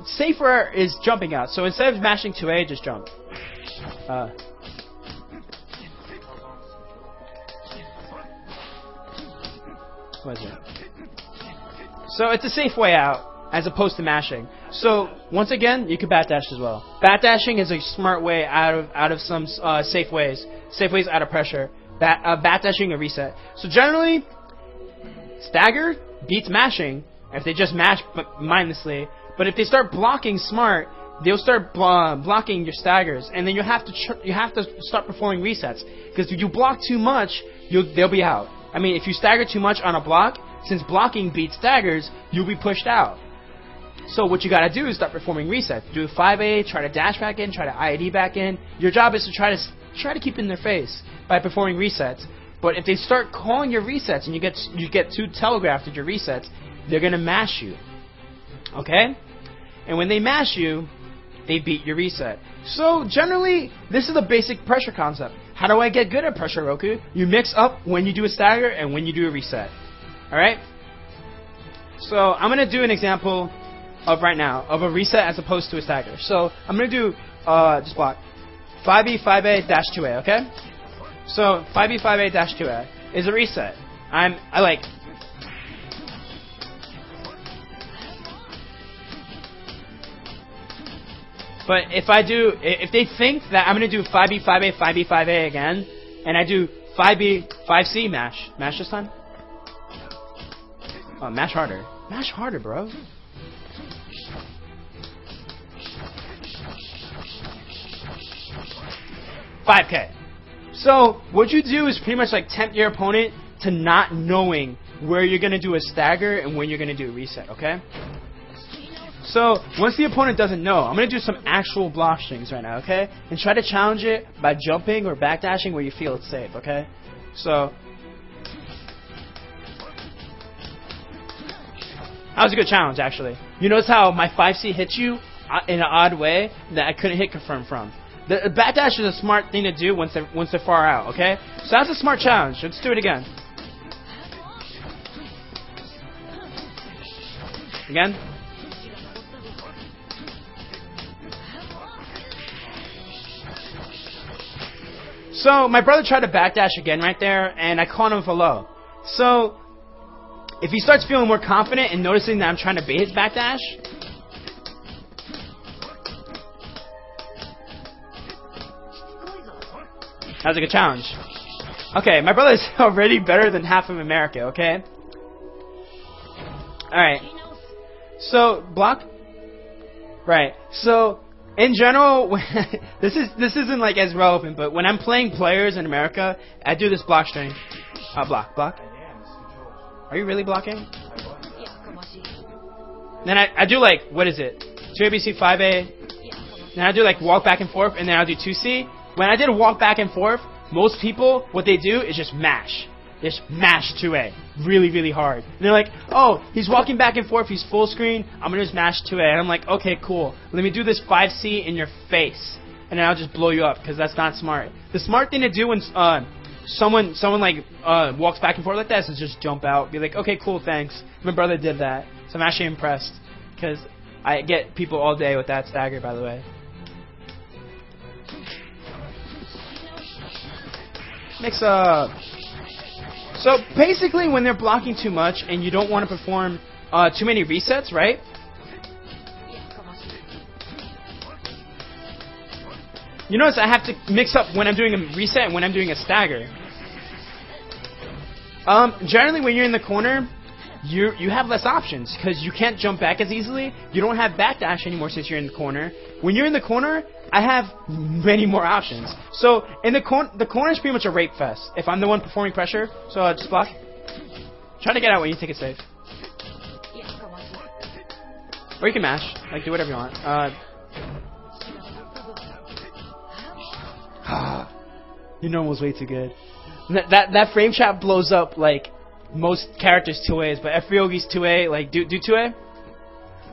safer is jumping out. So instead of mashing 2A, just jump. What is it? So it's a safe way out as opposed to mashing. So once again, you can bat dash as well. Bat dashing is a smart way out of some safe ways out of pressure. Bat dashing a reset. So generally, stagger beats mashing if they just mash mindlessly. But if they start blocking smart, they'll start blocking your staggers, and then you have to start performing resets. Because if you block too much, they'll be out. I mean, if you stagger too much on a block, since blocking beats staggers, you'll be pushed out. So what you gotta do is start performing resets. Do 5A, try to dash back in, try to IED back in. Your job is to try to keep in their face by performing resets. But if they start calling your resets and you get too telegraphed with your resets, they're gonna mash you. Okay? And when they mash you, they beat your reset. So generally, this is the basic pressure concept. How do I get good at pressure, Roku? You mix up when you do a stagger and when you do a reset. Alright? So I'm gonna do an example of right now, of a reset as opposed to a stagger. So I'm gonna do just block 5B 5A dash 2A. Okay. So 5B 5A dash 2A is a reset. I like. But if they think that I'm gonna do 5B 5A 5B 5A again, and I do 5B 5C mash this time. Oh, mash harder, bro. $5K. So what you do is pretty much like tempt your opponent to not knowing where you're gonna do a stagger and when you're gonna do a reset. Okay. So once the opponent doesn't know, I'm gonna do some actual block strings right now. Okay, and try to challenge it by jumping or backdashing where you feel it's safe. Okay. So that was a good challenge, actually. You notice how my 5C hit you in an odd way that I couldn't hit confirm from. The backdash is a smart thing to do once they're far out, okay? So that's a smart challenge. Let's do it again. Again. So my brother tried to backdash again right there, and I caught him for low. So if he starts feeling more confident and noticing that I'm trying to bait his backdash, that was a good challenge. Okay, my brother's already better than half of America, okay? Alright. So, block. Right. So, in general, this isn't like as relevant, but when I'm playing players in America, I do this block string. Block. Are you really blocking? Then I do like, what is it? 2ABC, 5A. Then I do like walk back and forth, and then I'll do 2C. When I did a walk back and forth, most people, what they do is just mash. Just mash 2A. Really, really hard. And they're like, oh, he's walking back and forth, he's full screen, I'm going to just mash 2A. And I'm like, okay, cool. Let me do this 5C in your face. And then I'll just blow you up, because that's not smart. The smart thing to do when someone like walks back and forth like that is just jump out. Be like, okay, cool, thanks. My brother did that. So I'm actually impressed. Because I get people all day with that stagger, by the way. Mix up. So basically, when they're blocking too much and you don't want to perform too many resets, right? You notice I have to mix up when I'm doing a reset and when I'm doing a stagger. Generally, when you're in the corner, you have less options because you can't jump back as easily. You don't have backdash anymore since you're in the corner. When you're in the corner, I have many more options. So in the corner is pretty much a rape fest. If I'm the one performing pressure, so just block. Try to get out when you think it's safe. Or you can mash. Like, do whatever you want. Your normal's way too good. That frame trap blows up like most characters 2As, but F-Ryogi's 2A, like, do 2A?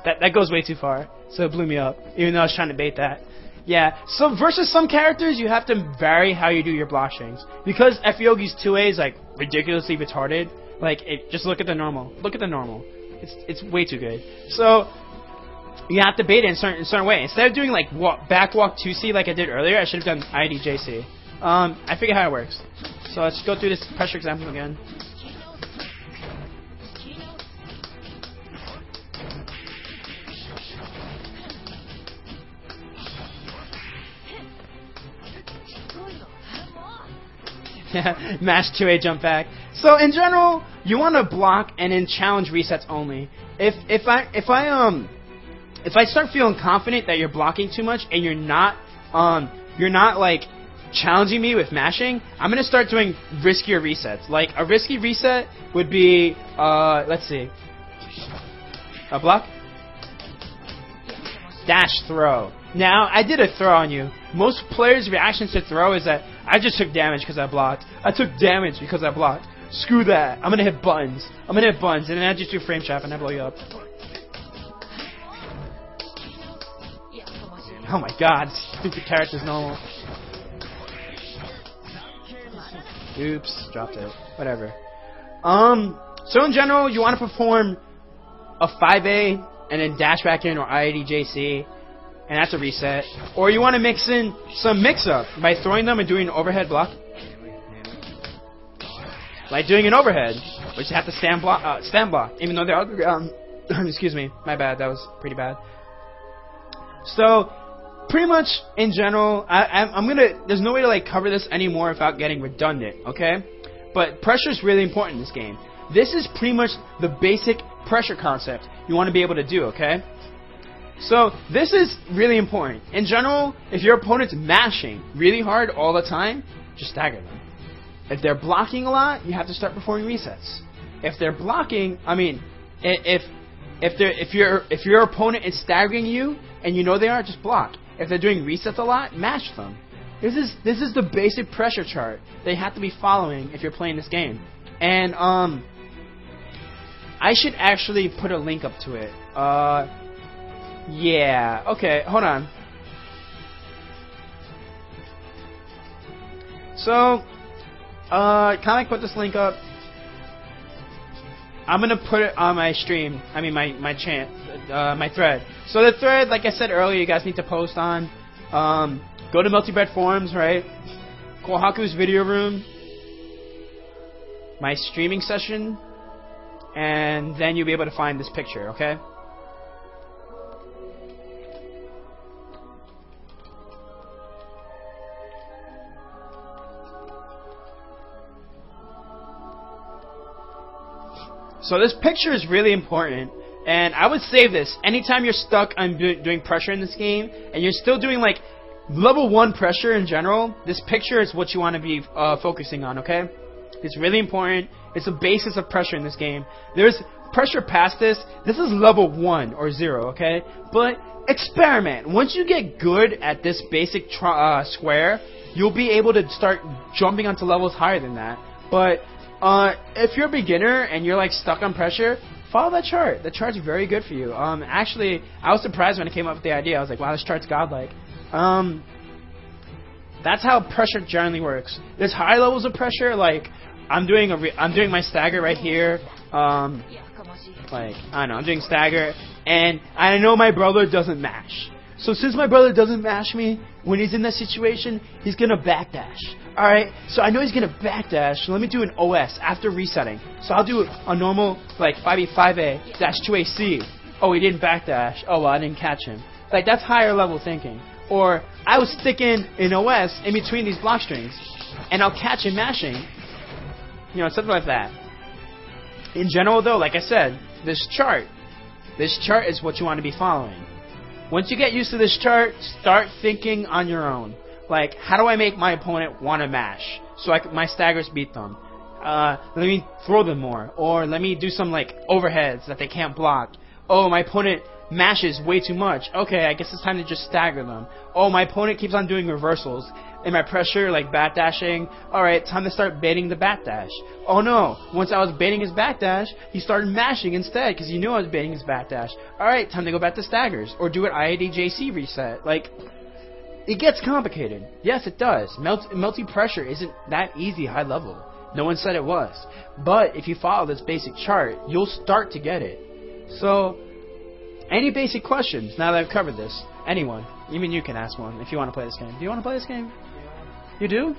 That goes way too far. So it blew me up, even though I was trying to bait that. Yeah, so versus some characters, you have to vary how you do your block strings. Because F-Ryogi's 2A is, like, ridiculously retarded, like, just look at the normal. Look at the normal. It's way too good. So, you have to bait it in a certain way. Instead of doing, like, back walk 2C like I did earlier, I should have done IDJC. I figured how it works. So let's go through this pressure example again. Mash 2A jump back. So in general, you want to block and then challenge resets only. If I start feeling confident that you're blocking too much and you're not like challenging me with mashing, I'm gonna start doing riskier resets. Like a risky reset would be let's see, a block, dash throw. Now I did a throw on you. Most players' reactions to throw is that I just took damage because I blocked. I took damage because I blocked. Screw that. I'm gonna hit buttons. And then I just do frame trap and I blow you up. Oh my god, stupid character's normal. Oops, dropped it. Whatever. So in general, you want to perform a 5A and then dash back in, or IADJC, and that's a reset. Or you want to mix in some mix-up by throwing them and doing an overhead block. Like doing an overhead, which you have to stand block, even though they're on the ground. Excuse me, my bad, that was pretty bad. So, pretty much, in general, there's no way to like cover this anymore without getting redundant, okay? But pressure is really important in this game. This is pretty much the basic pressure concept you want to be able to do, okay? So, this is really important. In general, if your opponent's mashing really hard all the time, just stagger them. If they're blocking a lot, you have to start performing resets. If they're blocking, I mean, if your opponent is staggering you and you know they are, just block. If they're doing resets a lot, mash them. This is the basic pressure chart they have to be following if you're playing this game. And I should actually put a link up to it. Yeah. Okay. Hold on. So. Can I put this link up? I'm gonna put it on my stream. I mean my thread. So the thread, like I said earlier, you guys need to post on. Go to Melty Bread forums, right? Kohaku's video room, my streaming session, and then you'll be able to find this picture. Okay. So this picture is really important, and I would save this anytime you're stuck on doing pressure in this game, and you're still doing like level 1 pressure in general. This picture is what you want to be focusing on, okay? It's really important. It's the basis of pressure in this game. There's pressure past this. This is level 1 or 0, okay? But experiment. Once you get good at this basic square, you'll be able to start jumping onto levels higher than that. But if you're a beginner and you're like stuck on pressure, follow that chart. The chart's very good for you. Actually, I was surprised when I came up with the idea. I was like, wow, this chart's godlike. That's how pressure generally works. There's high levels of pressure. Like I'm doing my stagger right here. Like I don't know, I'm doing stagger, and I know my brother doesn't mash. So since my brother doesn't mash me when he's in that situation, he's gonna backdash. Alright, so I know he's gonna backdash, so let me do an OS after resetting. So I'll do a normal, like, 5E5A dash 2AC. Oh, he didn't backdash. Oh, well, I didn't catch him. Like, that's higher level thinking. Or, I was sticking an OS in between these block strings, and I'll catch him mashing. You know, something like that. In general, though, like I said, this chart is what you want to be following. Once you get used to this chart, start thinking on your own. Like, how do I make my opponent want to mash so my staggers beat them? Let me throw them more. Or let me do some, like, overheads that they can't block. Oh, my opponent mashes way too much. Okay, I guess it's time to just stagger them. Oh, my opponent keeps on doing reversals. In my pressure, like bat dashing. Alright, time to start baiting the bat dash. Oh no, once I was baiting his bat dash, he started mashing instead because he knew I was baiting his bat dash. Alright, time to go back to staggers. Or do an IADJC reset. Like, it gets complicated. Yes, it does. Melty pressure isn't that easy high level. No one said it was. But if you follow this basic chart, you'll start to get it. So, any basic questions now that I've covered this? Anyone. Even you can ask one if you want to play this game. Do you want to play this game? You do?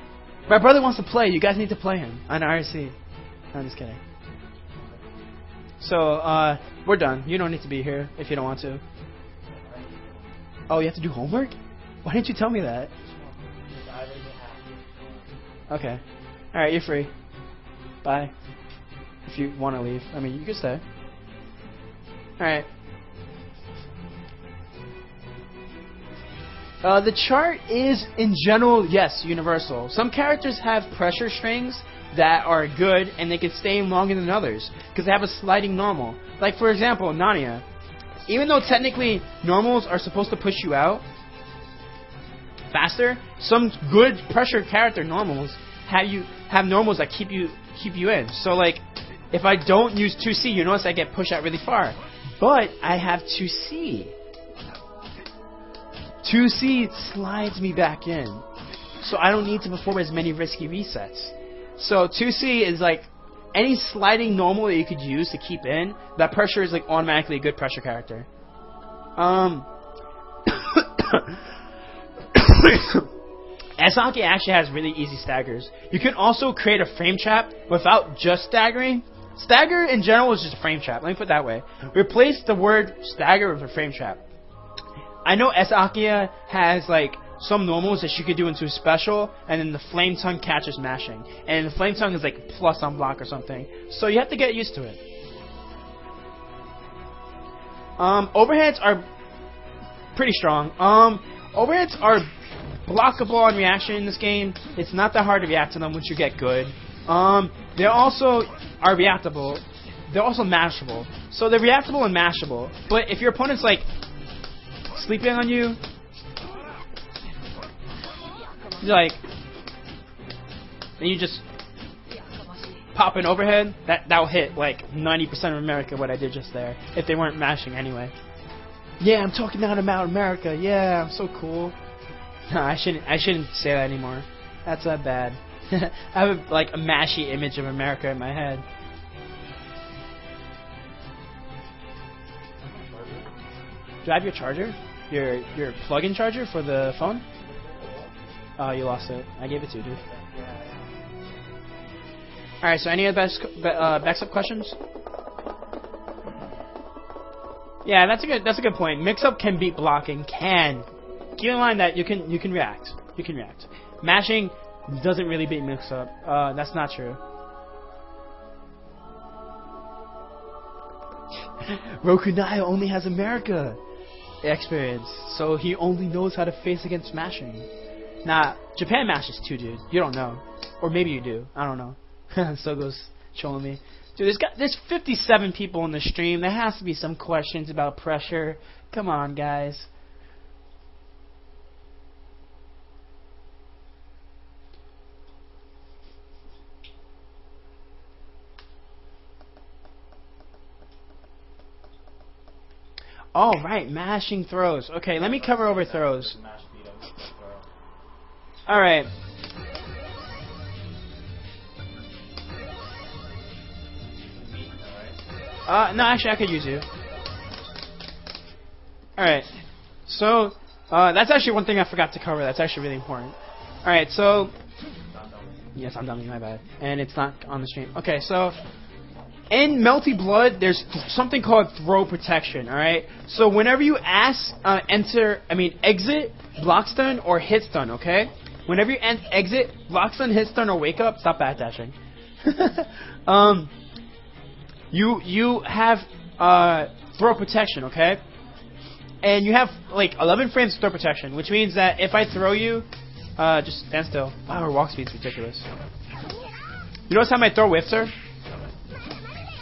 My brother wants to play. You guys need to play him on IRC. I'm just kidding. So, we're done. You don't need to be here if you don't want to. Oh, you have to do homework? Why didn't you tell me that? Okay. Alright, you're free. Bye. If you want to leave. I mean, you can stay. Alright. The chart is, in general, yes, universal. Some characters have pressure strings that are good, and they can stay in longer than others, because they have a sliding normal. Like, for example, Nania. Even though technically normals are supposed to push you out faster, some good pressure character normals have normals that keep you in. So, like, if I don't use 2C, you notice I get pushed out really far. But I have 2C. 2C slides me back in, so I don't need to perform as many risky resets. So 2C is like any sliding normal that you could use to keep in. That pressure is like automatically a good pressure character. S-Hockey actually has really easy staggers. You can also create a frame trap without just staggering. Stagger in general is just a frame trap. Let me put it that way. Replace the word stagger with a frame trap. I know S-Hockey has like some normals that you could do into a special, and then the flame tongue catches mashing. And the flame tongue is like plus on block or something. So you have to get used to it. Overheads are pretty strong. Overheads are blockable on reaction in this game. It's not that hard to react to them once you get good. They also are reactable. They're also mashable. So they're reactable and mashable. But if your opponent's like sleeping on you, like, and you just pop an overhead, that'll hit like 90% of America. What I did just there, if they weren't mashing anyway. Yeah, I'm talking about America. Yeah, I'm so cool. No, I shouldn't say that anymore. That's not bad. I have like a mashy image of America in my head. Do I have your charger? Your plug-in charger for the phone? Oh, you lost it. I gave it to you, dude. Alright, so any other mix-up questions? Yeah, that's a good point. Mix-up can beat blocking. Keep in mind that you can react. You can react. Mashing doesn't really beat mix-up. That's not true. Rokunai only has America experience, so he only knows how to face against mashing. Nah, Japan mashes too, dude. You don't know. Or maybe you do. I don't know. So goes trolling me. Dude, there's 57 people in the stream. There has to be some questions about pressure. Come on, guys. Oh, right, mashing throws. Okay, let me cover over throws. Alright. No, actually, I could use you. Alright. So, that's actually one thing I forgot to cover. That's actually really important. Alright, so... Yes, I'm dummy, my bad. And it's not on the stream. Okay, so... In Melty Blood, there's something called throw protection, alright? So whenever you exit, block stun, or hit stun, okay? Whenever you exit, block stun, hit stun, or wake up, stop backdashing. You have throw protection, okay? And you have like 11 frames of throw protection, which means that if I throw you, just stand still. Wow, her walk speed's ridiculous. You notice how my throw whiffs her?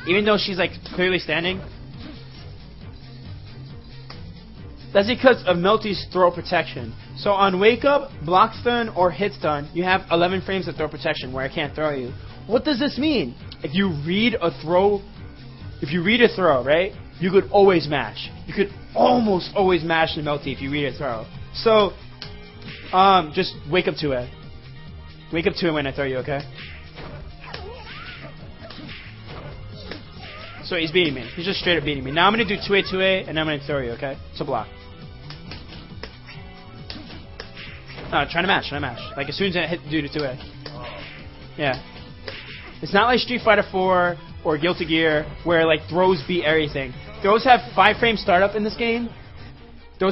Even though she's like clearly standing? That's because of Melty's throw protection. So on wake up, block stun, or hit stun, you have 11 frames of throw protection where I can't throw you. What does this mean? If you read a throw, right, you could always mash. You could almost always mash the Melty if you read a throw. So, just wake up to it. Wake up to it when I throw you, okay? So he's beating me. He's just straight up beating me. Now I'm going to do 2A, 2A, and I'm going to throw you, okay? So block. Trying to mash. Like as soon as I hit do the 2A. Yeah. It's not like Street Fighter 4 or Guilty Gear where like throws beat everything. Throws have 5 frame startup in this game. Or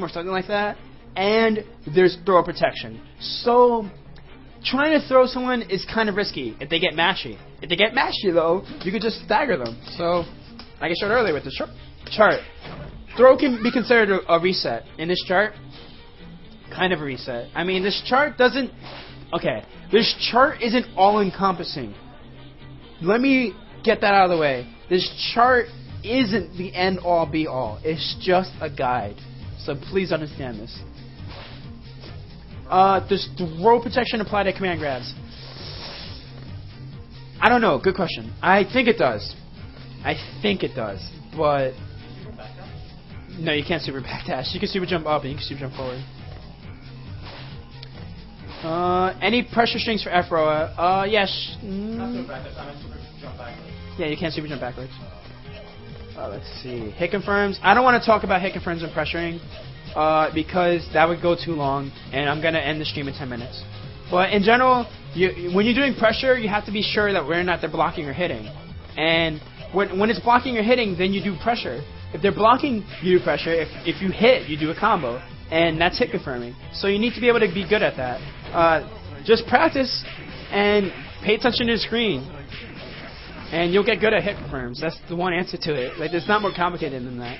something like that. And there's throw protection. So trying to throw someone is kind of risky if they get mashy. If they get mashy, though, you could just stagger them. So, like I showed earlier with the chart, throw can be considered a reset. In this chart, kind of a reset. I mean, this chart doesn't... Okay, this chart isn't all-encompassing. Let me get that out of the way. This chart isn't the end-all, be-all. It's just a guide. So please understand this. Does throw protection apply to command grabs? I don't know. Good question. I think it does. But no, you can't super backdash. You can super jump up and you can super jump forward. Any pressure strings for F-Roa? Yes. Not super backwards. I meant super jump backwards. Yeah, you can't super jump backwards. Let's see. Hit confirms. I don't want to talk about hit confirms and pressuring because that would go too long, and I'm going to end the stream in 10 minutes. But in general, when you're doing pressure, you have to be sure that whether or not they're blocking or hitting. And when it's blocking or hitting, then you do pressure. If they're blocking, you do pressure. If you hit, you do a combo. And that's hit confirming. So you need to be able to be good at that. Just practice and pay attention to the screen. And you'll get good at hit confirms. That's the one answer to it. Like, it's not more complicated than that.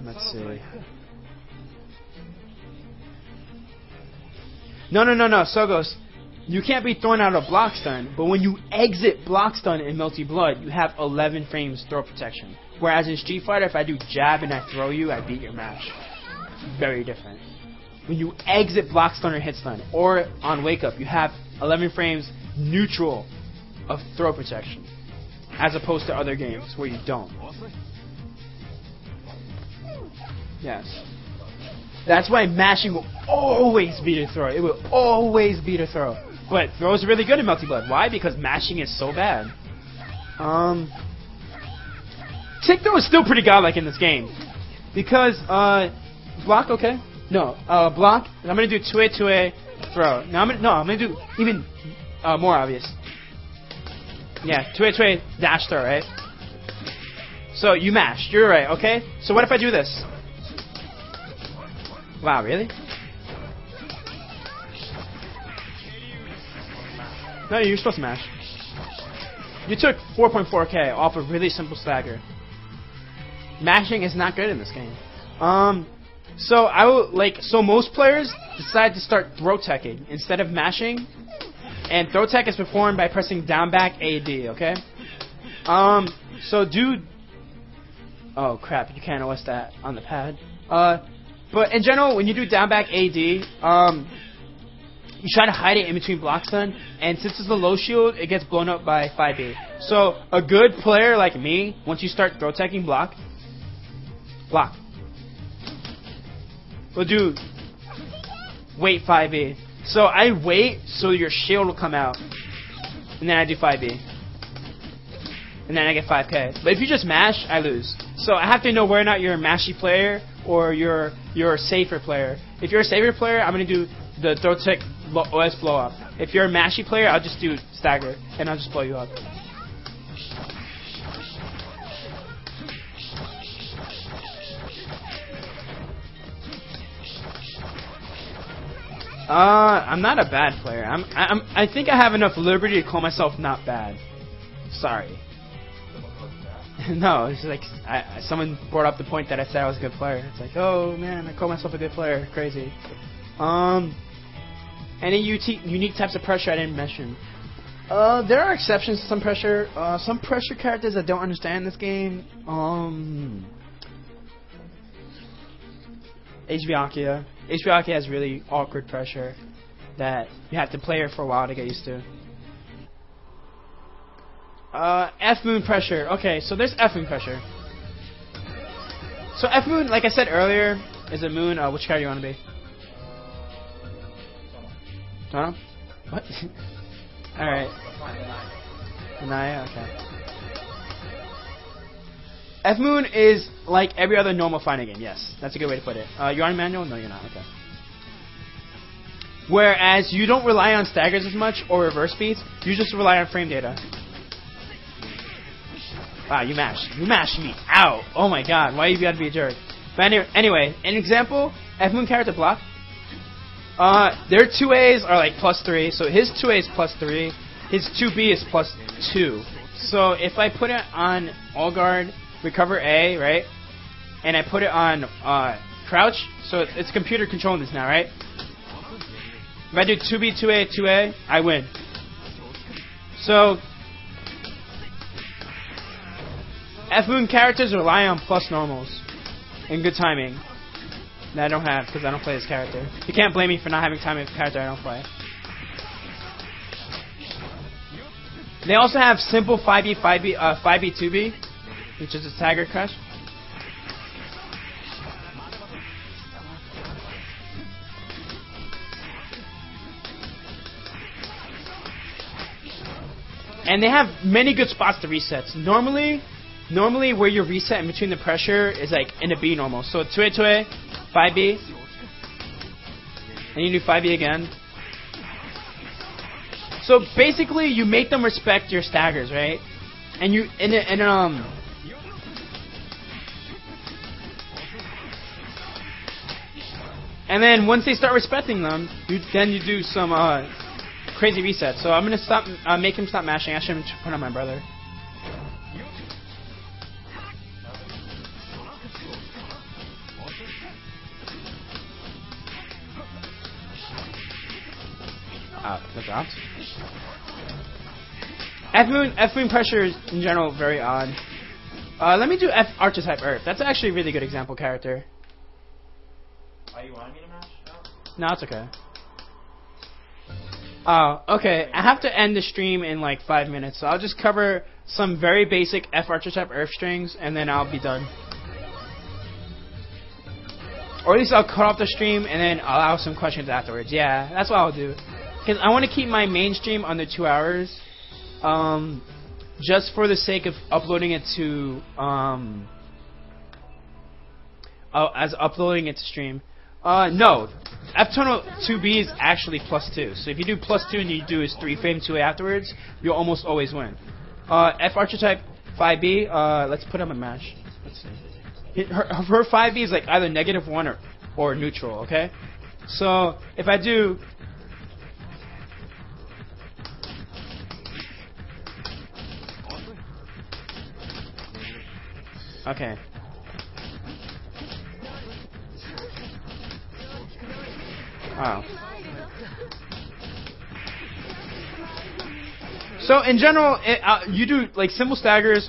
Let's see. No, Sogos. You can't be thrown out of block stun, but when you exit block stun in Melty Blood, you have 11 frames throw protection. Whereas in Street Fighter, if I do jab and I throw you, I beat your mash. Very different. When you exit block stun or hit stun, or on wake up, you have 11 frames neutral of throw protection, as opposed to other games where you don't. Yes. That's why mashing will always beat a throw. It will always beat a throw. But throw is really good in Melty Blood. Why? Because mashing is so bad. Tick throw is still pretty godlike in this game. Because, block, okay? No, block. I'm going to do 2A, 2A, throw. Now I'm going to do even more obvious. Yeah, 2A, 2A, dash throw, right? So you mash. You're right, okay? So what if I do this? Wow, really? No, you're supposed to mash. You took 4.4k off a really simple stagger. Mashing is not good in this game. So most players decide to start throw teching instead of mashing, and throw tech is performed by pressing down back AD, okay? So do. Oh crap! You can't OS that on the pad. But in general, when you do down back AD, you try to hide it in between block stun, and since it's a low shield, it gets blown up by 5A. So a good player like me, once you start throw teching block, will do wait 5A. So I wait so your shield will come out, and then I do 5A. And then I get 5k. But if you just mash, I lose. So I have to know whether or not you're a mashy player or you're a safer player. If you're a safer player, I'm going to do the throw tech OS blow up. If you're a mashy player, I'll just do stagger, and I'll just blow you up. I'm not a bad player. I think I have enough liberty to call myself not bad. Sorry. No, it's like someone brought up the point that I said I was a good player. It's like, oh man, I call myself a good player. Crazy. Any unique types of pressure I didn't mention? There are exceptions to some pressure. Some pressure characters I don't understand this game. HB Akia. HB Akia has really awkward pressure that you have to play her for a while to get used to. F-Moon pressure. Okay, so there's F-Moon pressure. So F-Moon, like I said earlier, is a moon. Which character you want to be? Tono? What? Alright. Anaya? Okay. F-Moon is like every other normal fighting game. Yes, that's a good way to put it. You're on manual? No, you're not. Okay. Whereas you don't rely on staggers as much or reverse speeds, you just rely on frame data. Wow, you mashed. You mashed me out. Oh my god, why you gotta be a jerk? But anyway, an example, F-Moon character block. Their 2As are like +3, so his 2A is +3, his 2B is +2. So if I put it on all guard, recover A, right? And I put it on crouch, so it's computer controlling this now, right? If I do 2B, 2A, 2A, I win. So F-Moon characters rely on plus normals and good timing that I don't have because I don't play this character. You can't blame me for not having timing with a character I don't play. They also have simple 5B, 2B, which is a stagger crush. And they have many good spots to resets. Normally where you reset in between the pressure is like in a B normal. So 2A, 5B, and you do 5B again. So basically, you make them respect your staggers, right? And you and then once they start respecting them, you do some crazy resets. So I'm gonna make him stop mashing. I shouldn't put on my brother. That dropped. F moon pressure is in general very odd. Let me do F archetype Earth. That's actually a really good example character. Are you wanting me to mash out? No, it's okay. Okay. I have to end the stream in like 5 minutes, so I'll just cover some very basic F archetype Earth strings, and then I'll be done. Or at least I'll cut off the stream, and then I'll allow some questions afterwards. Yeah, that's what I'll do. Because I want to keep my main stream under 2 hours, just for the sake of uploading it to uploading it to stream. No, F-Tunnel 2B is actually +2. So if you do +2 and you do his 3-frame 2A afterwards, you'll almost always win. F archetype 5B. Let's put him in mash. Let's see. Her 5B is like either -1 or neutral. Okay, so if I do. Okay. Wow. So in general, you do like simple staggers.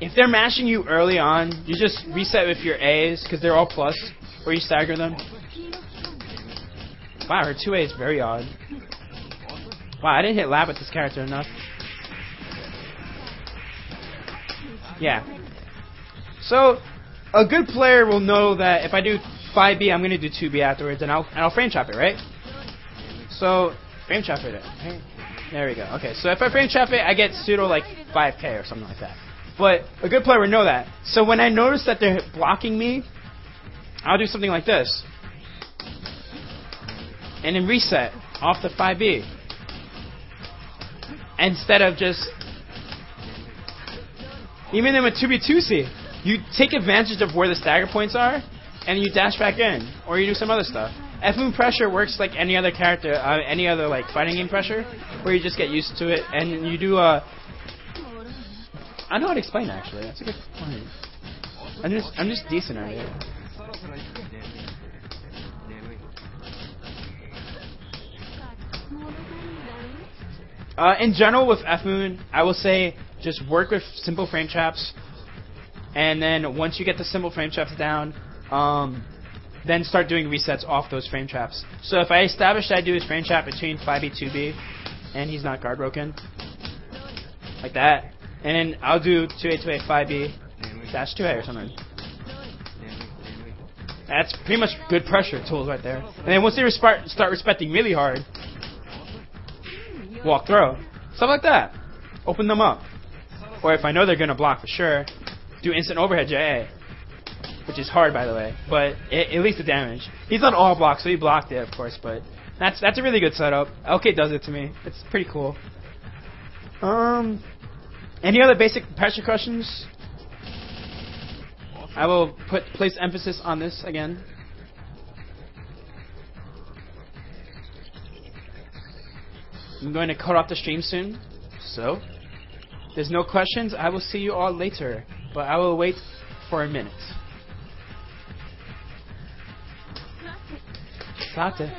If they're mashing you early on, you just reset with your A's because they're all plus, or you stagger them. Wow, her 2A is very odd. Wow, I didn't hit lab with this character enough. Yeah. So, a good player will know that if I do 5B, I'm going to do 2B afterwards, and I'll frame trap it, right? So, frame trap it. Right? There we go. Okay, so if I frame trap it, I get pseudo like 5k or something like that. But a good player would know that. So when I notice that they're blocking me, I'll do something like this. And then reset off the 5B. Instead of just... Even in a 2B2C, you take advantage of where the stagger points are, and you dash back in, or you do some other stuff. F-Moon pressure works like any other character, any other like fighting game pressure, where you just get used to it, and you do I don't know how to explain actually. That's a good point. I'm just decent at it. In general, with F-Moon, I will say just work with simple frame traps, and then once you get the simple frame traps down, then start doing resets off those frame traps. So if I establish that I do his frame trap between 5B, 2B, and he's not guard broken, like that, and then I'll do 2A, 2A, 5B, dash 2A or something. That's pretty much good pressure tools right there. And then once they start respecting really hard, walk throw. Stuff like that. Open them up. Or if I know they're going to block for sure, do instant overhead JA. Which is hard, by the way. But at least the damage. He's on all blocks, so he blocked it, of course. But that's a really good setup. LK does it to me. It's pretty cool. Any other basic pressure questions? I will place emphasis on this again. I'm going to cut off the stream soon. So, if there's no questions, I will see you all later. But I will wait for a minute. Sate.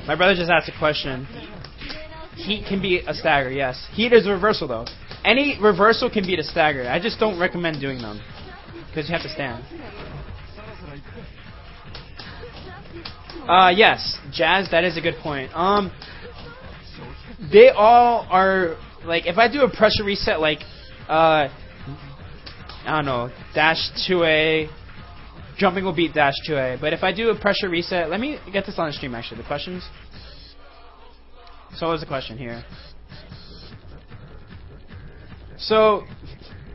My brother just asked a question. Heat can be a stagger, yes. Heat is a reversal, though. Any reversal can beat a stagger. I just don't recommend doing them. Because you have to stand. Yes. Jazz, that is a good point. They all are... Like, if I do a pressure reset, like... I don't know, dash 2A. Jumping will beat dash 2A. But if I do a pressure reset, let me get this on the stream actually. The questions. So what was the question here? So,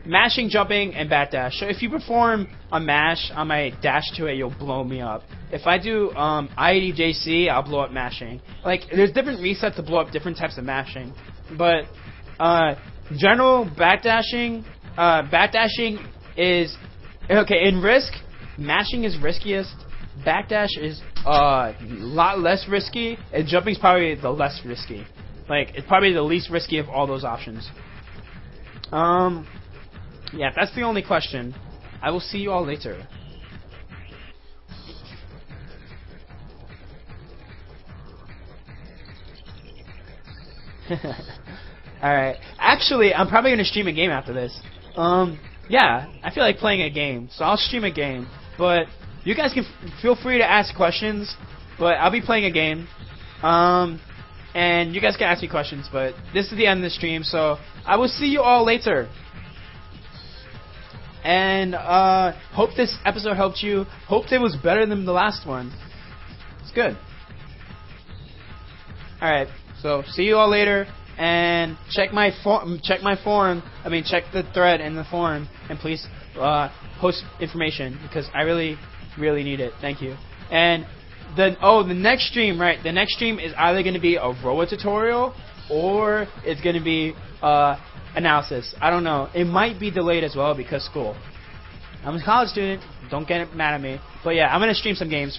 mashing, jumping, and backdash. So if you perform a mash on my dash 2A, you'll blow me up. If I do IEDJC, I'll blow up mashing. Like, there's different resets to blow up different types of mashing. But general backdashing is okay in risk. Mashing is riskiest. Backdash is a lot less risky, and jumping's probably the less risky. Like, it's probably the least risky of all those options. Yeah, that's the only question. I will see you all later. Alright. Actually, I'm probably going to stream a game after this. Yeah, I feel like playing a game, so I'll stream a game. But you guys can feel free to ask questions, but I'll be playing a game. And you guys can ask me questions, but this is the end of the stream, so I will see you all later. And hope this episode helped you. Hope it was better than the last one. It's good. Alright, so see you all later. And check my forum. Check the thread in the forum, and please post information because I really, really need it. Thank you. And the next stream, right? The next stream is either going to be a Roa tutorial or it's going to be analysis. I don't know. It might be delayed as well because school. I'm a college student. Don't get mad at me. But yeah, I'm going to stream some games.